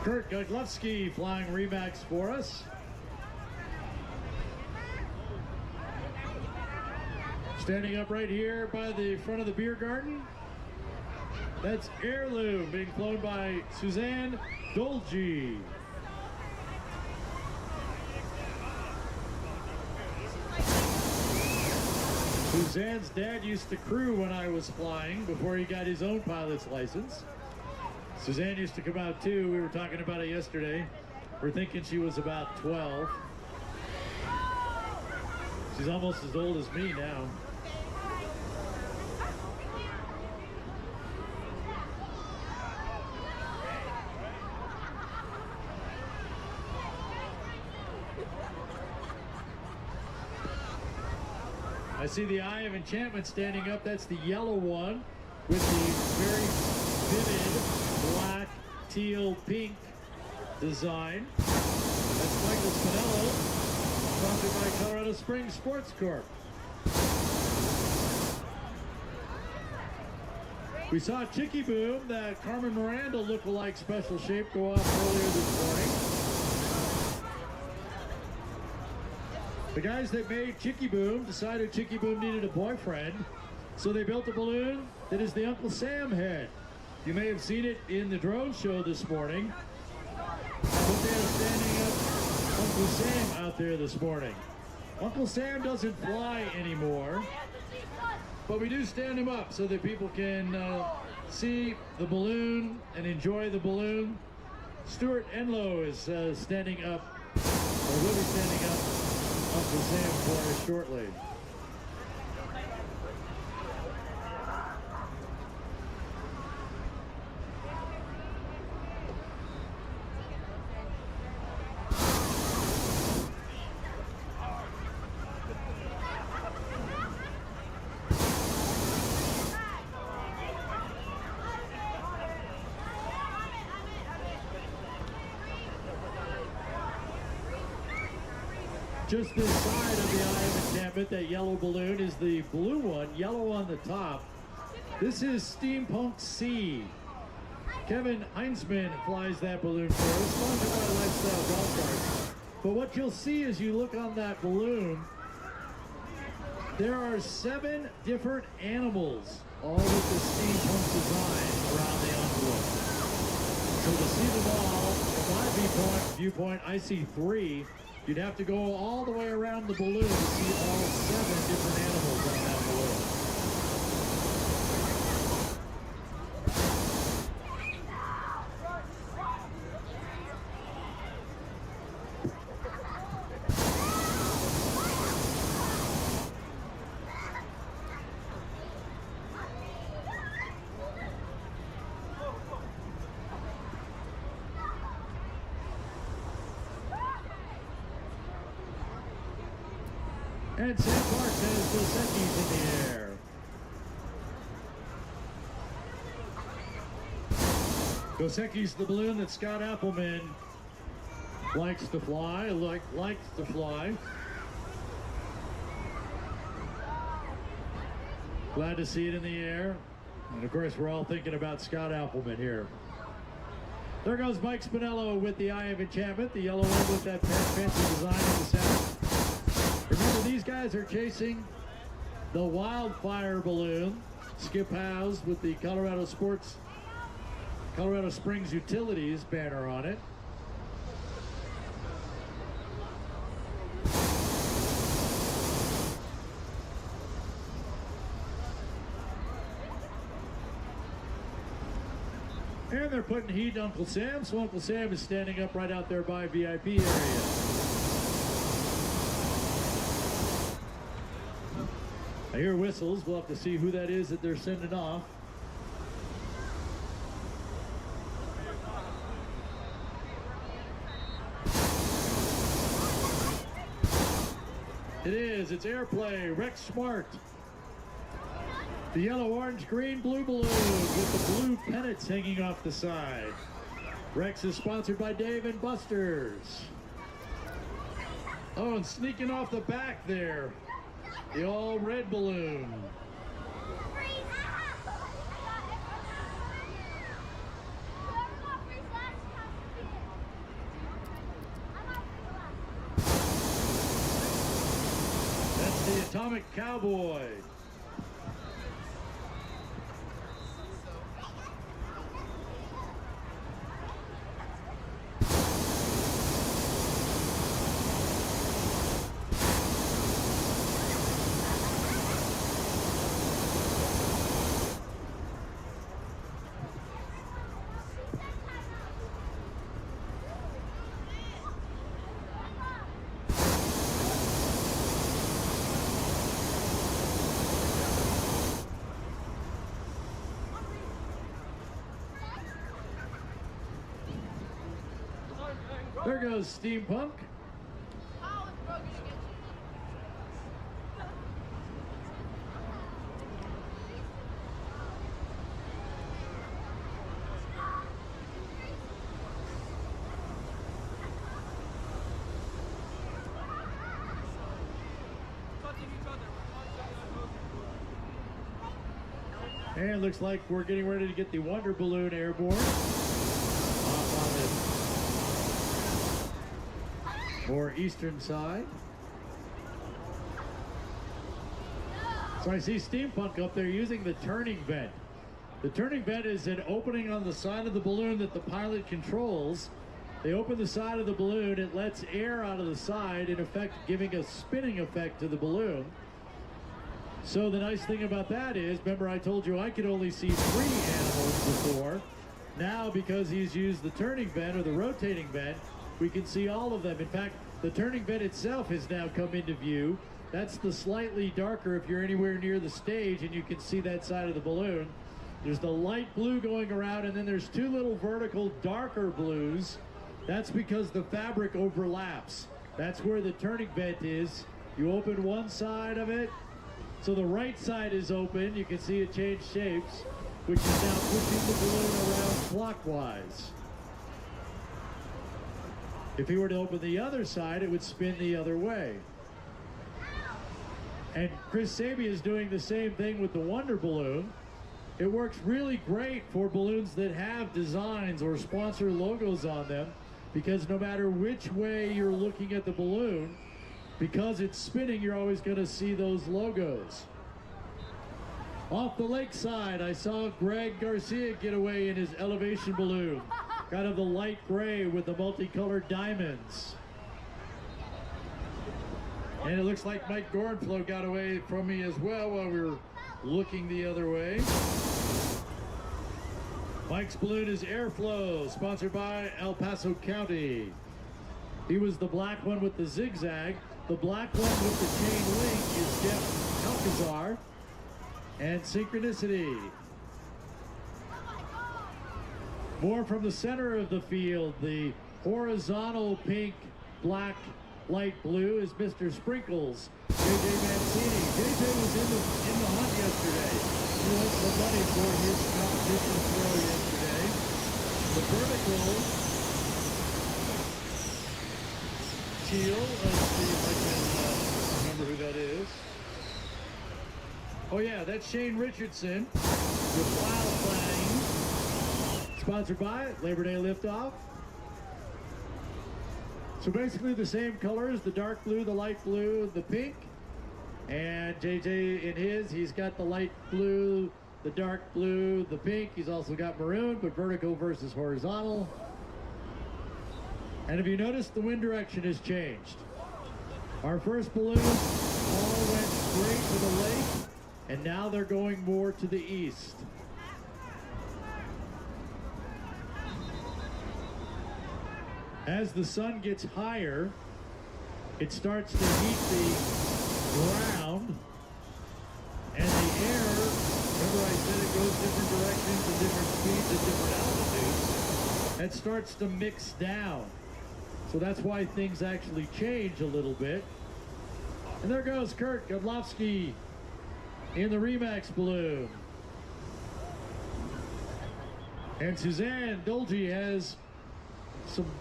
Kurt Godlewski flying Remax for us. Standing up right here by the front of the beer garden. That's Heirloom being flown by Suzanne Dolgi. Suzanne's dad used to crew when I was flying before he got his own pilot's license. Suzanne used to come out too. We were talking about it yesterday. We're thinking she was about 12. She's almost as old as me now. I see the Eye of Enchantment standing up. That's the yellow one with the very vivid black, teal, pink design. That's Michael Spinello, sponsored by Colorado Springs Sports Corp. We saw Chicky Boom, that Carmen Miranda look-alike special shape, go off earlier this morning. The guys that made Chicky Boom decided Chicky Boom needed a boyfriend, so they built a balloon that is the Uncle Sam head. You may have seen it in the drone show this morning. But they are standing up Uncle Sam out there this morning. Uncle Sam doesn't fly anymore, but we do stand him up so that people can see the balloon and enjoy the balloon. Stuart Enlow is standing up, or will be standing up, Uncle Sam for us shortly. Just this side of the Eye of Enchantment, that yellow balloon, is the blue one, yellow on the top. This is Steampunk C. Kevin Heinzman flies that balloon for us, sponsored by Lifestyle Golf Carts. But what you'll see as you look on that balloon, there are 7 different animals, all with the steampunk design around the envelope. So to see them all, from my viewpoint, I see 3. You'd have to go all the way around the balloon to see all 7 different animals on that balloon. And Sam Parks has Dos Equis in the air. Dos Equis, the balloon that Scott Appleman likes to fly, likes to fly. Glad to see it in the air. And of course, we're all thinking about Scott Appleman here. There goes Mike Spinello with the Eye of Enchantment, the yellow one with that fancy design in the center. Remember, these guys are chasing the Wildfire balloon. Skip Howes with the Colorado Springs Utilities banner on it. And they're putting heat to Uncle Sam, so Uncle Sam is standing up right out there by VIP area. I hear whistles. We'll have to see who that is that they're sending off. It is. It's Airplay. Rex Smart. The yellow, orange, green, blue balloon with the blue pennants hanging off the side. Rex is sponsored by Dave & Buster's. Oh, and sneaking off the back there, the all red balloon. That's the Atomic Cowboy. There goes Steampunk. And it looks like we're getting ready to get the Wonder Balloon airborne. Off on the more eastern side. So I see Steampunk up there using the turning vent. The turning vent is an opening on the side of the balloon that the pilot controls. They open the side of the balloon, it lets air out of the side, in effect giving a spinning effect to the balloon. So the nice thing about that is, remember I told you I could only see 3 animals before. Now, because he's used the turning vent or the rotating vent, we can see all of them. In fact, the turning vent itself has now come into view. That's the slightly darker if you're anywhere near the stage and you can see that side of the balloon. There's the light blue going around, and then there's 2 little vertical darker blues. That's because the fabric overlaps. That's where the turning vent is. You open one side of it, so the right side is open. You can see it change shapes, which is now pushing the balloon around clockwise. If he were to open the other side, it would spin the other way. And Chris Sabia is doing the same thing with the Wonder Balloon. It works really great for balloons that have designs or sponsor logos on them, because no matter which way you're looking at the balloon, because it's spinning, you're always going to see those logos. Off the lakeside, I saw Greg Garcia get away in his elevation balloon. Kind of the light gray with the multicolored diamonds. And it looks like Mike Gorenflow got away from me as well while we were looking the other way. Mike's balloon is Airflow, sponsored by El Paso County. He was the black one with the zigzag. The black one with the chain link is Jeff Alcazar. And Synchronicity. More from the center of the field, the horizontal pink, black, light blue is Mr. Sprinkles, JJ Mancini. JJ was in the hunt yesterday. He won some money for his competition throw yesterday. The vertical teal. Let's see if I can remember who that is. Oh yeah, that's Shane Richardson with Wild Flames. Sponsored by Labor Day Liftoff. So basically the same colors, the dark blue, the light blue, the pink. And JJ in his, he's got the light blue, the dark blue, the pink. He's also got maroon, but vertical versus horizontal. And if you notice, the wind direction has changed. Our first balloons all went straight to the lake, and now they're going more to the east. As the sun gets higher, it starts to heat the ground, and the air, remember I said it goes different directions and different speeds at different altitudes, it starts to mix down. So that's why things actually change a little bit. And there goes Kurt Godlowski in the Remax balloon. And Suzanne Dolge has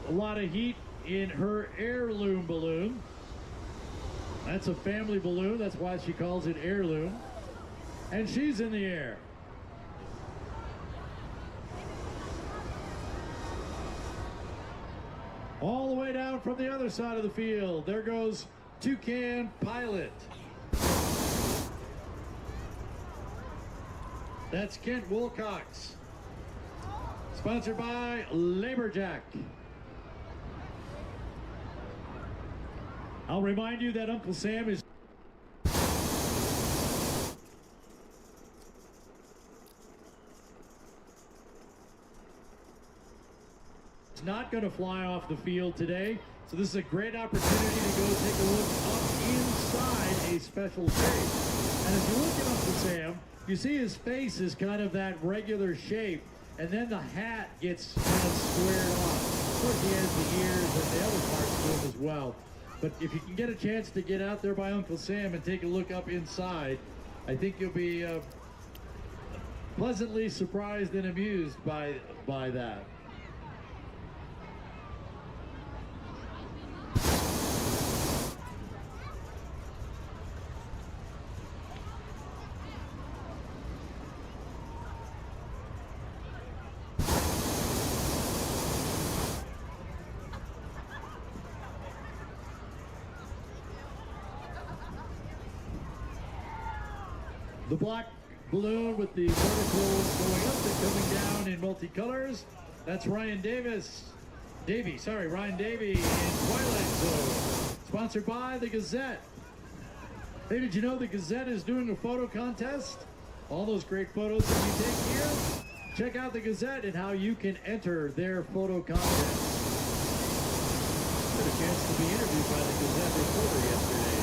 a lot of heat in her heirloom balloon. That's a family balloon, that's why she calls it heirloom. And she's in the air. All the way down from the other side of the field, there goes Toucan Pilot. That's Kent Wilcox. Sponsored by Laborjack. I'll remind you that Uncle Sam is not going to fly off the field today, so this is a great opportunity to go take a look up inside a special shape. And if you look at Uncle Sam, you see his face is kind of that regular shape, and then the hat gets kind of squared off. Of course, he has the ears and the other parts to him as well. But if you can get a chance to get out there by Uncle Sam and take a look up inside, I think you'll be pleasantly surprised and amused by that. The black balloon with the verticals going up and coming down in multicolors. That's Ryan Ryan Davey in Twilight Zone. Sponsored by the Gazette. Hey, did you know the Gazette is doing a photo contest? All those great photos that you take here, check out the Gazette and how you can enter their photo contest. Had a chance to be interviewed by the Gazette reporter yesterday.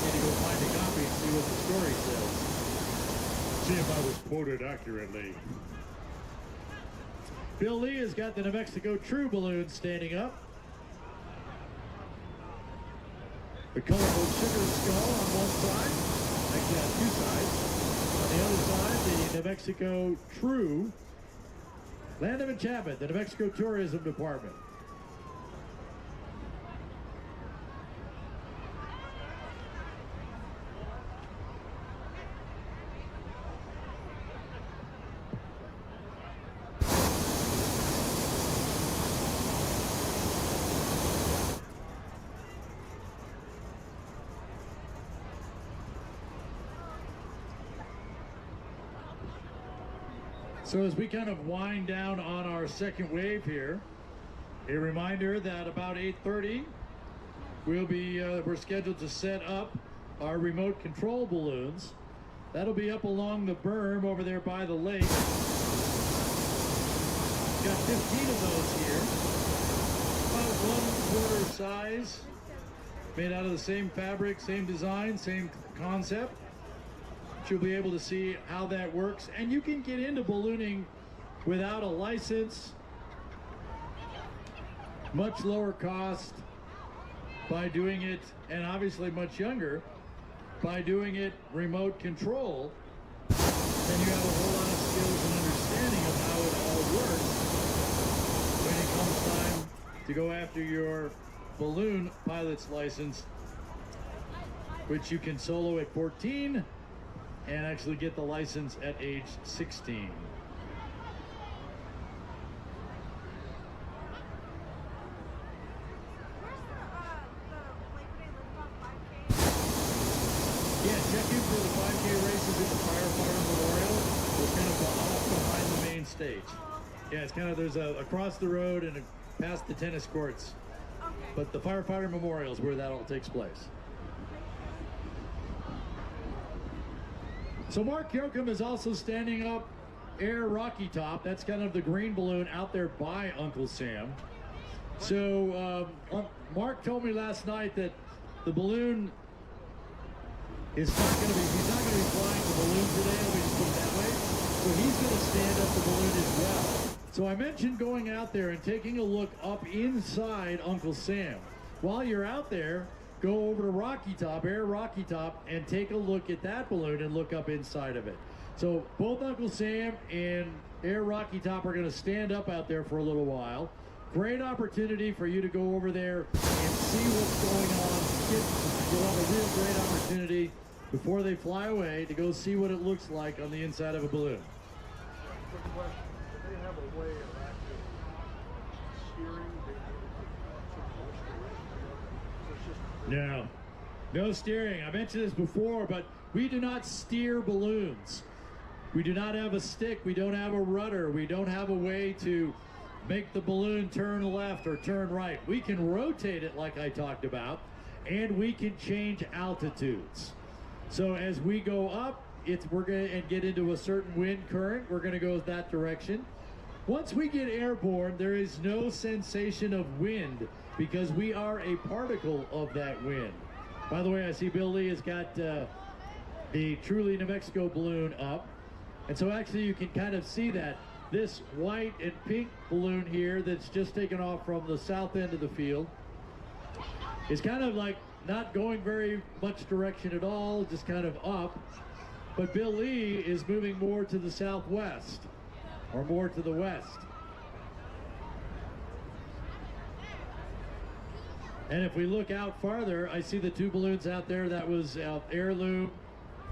Need to go find a copy and see what the story says. See if I was quoted accurately. Bill Lee has got the New Mexico True balloon standing up. The colorful sugar skull on one side. Actually on two sides. On the other side, the New Mexico True. Land of Enchantment, the New Mexico Tourism Department. So as we kind of wind down on our second wave here, a reminder that about 8:30 we're scheduled to set up our remote control balloons. That'll be up along the berm over there by the lake. Got 15 of those here, about 1/4 size, made out of the same fabric, same design, same concept. You'll be able to see how that works, and you can get into ballooning without a license, much lower cost by doing it, and obviously much younger by doing it remote control. Then you have a whole lot of skills and understanding of how it all works when it comes time to go after your balloon pilot's license, which you can solo at 14 and actually get the license at age 16. Yeah, check in for the 5K races at the Firefighter Memorial. We're kind of off behind the main stage. Yeah, it's kind of, there's across the road and past the tennis courts. But the Firefighter Memorial is where that all takes place. So Mark Yoakum is also standing up Air Rocky Top. That's kind of the green balloon out there by Uncle Sam. So Mark told me last night that the balloon is not going to be, he's not going to be flying the balloon today, let me just put it that way. So he's going to stand up the balloon as well. So I mentioned going out there and taking a look up inside Uncle Sam. While you're out there, go over to Rocky Top, Air Rocky Top, and take a look at that balloon and look up inside of it. So both Uncle Sam and Air Rocky Top are going to stand up out there for a little while. Great opportunity for you to go over there and see what's going on. You'll have a real great opportunity before they fly away to go see what it looks like on the inside of a balloon. Quick question. Do they have a way of actually steering? No, no steering. I mentioned this before, but we do not steer balloons. We do not have a stick. We don't have a rudder. We don't have a way to make the balloon turn left or turn right. We can rotate it like I talked about, and we can change altitudes. So as we go up, we're going to get into a certain wind current. We're going to go that direction. Once we get airborne, there is no sensation of wind because we are a particle of that wind. By the way, I see Bill Lee has got the Truly New Mexico balloon up. And so actually you can kind of see that. This white and pink balloon here that's just taken off from the south end of the field is kind of like not going very much direction at all, just kind of up. But Bill Lee is moving more to the southwest or more to the west. And if we look out farther, I see the two balloons out there. That was Heirloom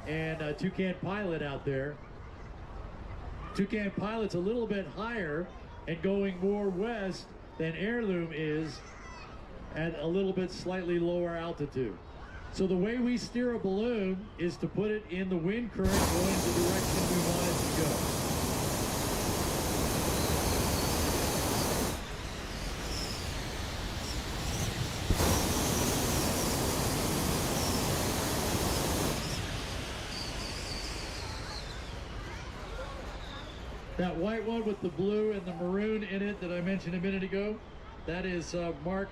and Toucan Pilot out there. Toucan Pilot's a little bit higher and going more west than Heirloom is at a little bit slightly lower altitude. So the way we steer a balloon is to put it in the wind current going the direction we want it to go. That white one with the blue and the maroon in it that I mentioned a minute ago, that is Mark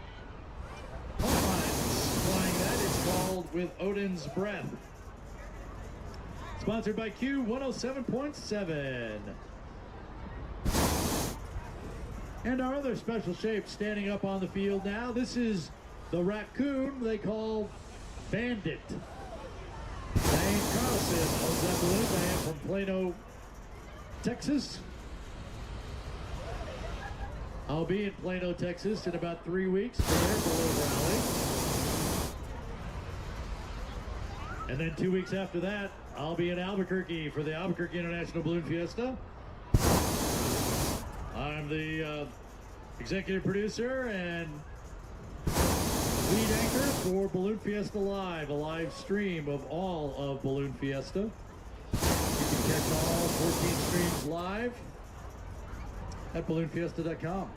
Hofheinz flying that. It's called With Odin's Breath. Sponsored by Q 107.7. And our other special shape standing up on the field now. This is the raccoon they call Bandit. Diane Carlson owns that balloon. Diane from Plano, Texas. I'll be in Plano, Texas in about 3 weeks for their balloon rally. And then 2 weeks after that, I'll be in Albuquerque for the Albuquerque International Balloon Fiesta. I'm the executive producer and lead anchor for Balloon Fiesta Live, a live stream of all of Balloon Fiesta. You can catch all 14 streams live at balloonfiesta.com.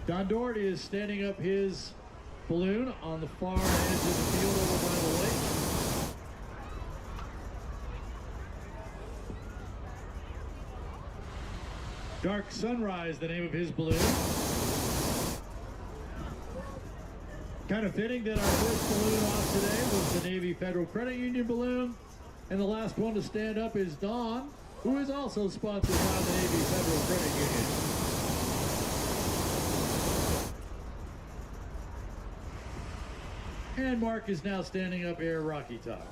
Don Doherty is standing up his balloon on the far edge of the field over by the lake. Dark Sunrise, the name of his balloon. Kind of fitting that our first balloon off today was the Navy Federal Credit Union balloon. And the last one to stand up is Dawn, who is also sponsored by the Navy Federal Credit Union. And Mark is now standing up Air Rocky Top.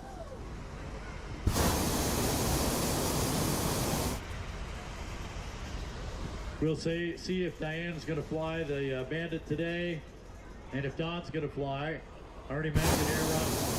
We'll see if Diane's going to fly the Bandit today. And if Don's going to fly, I already mentioned Air Rock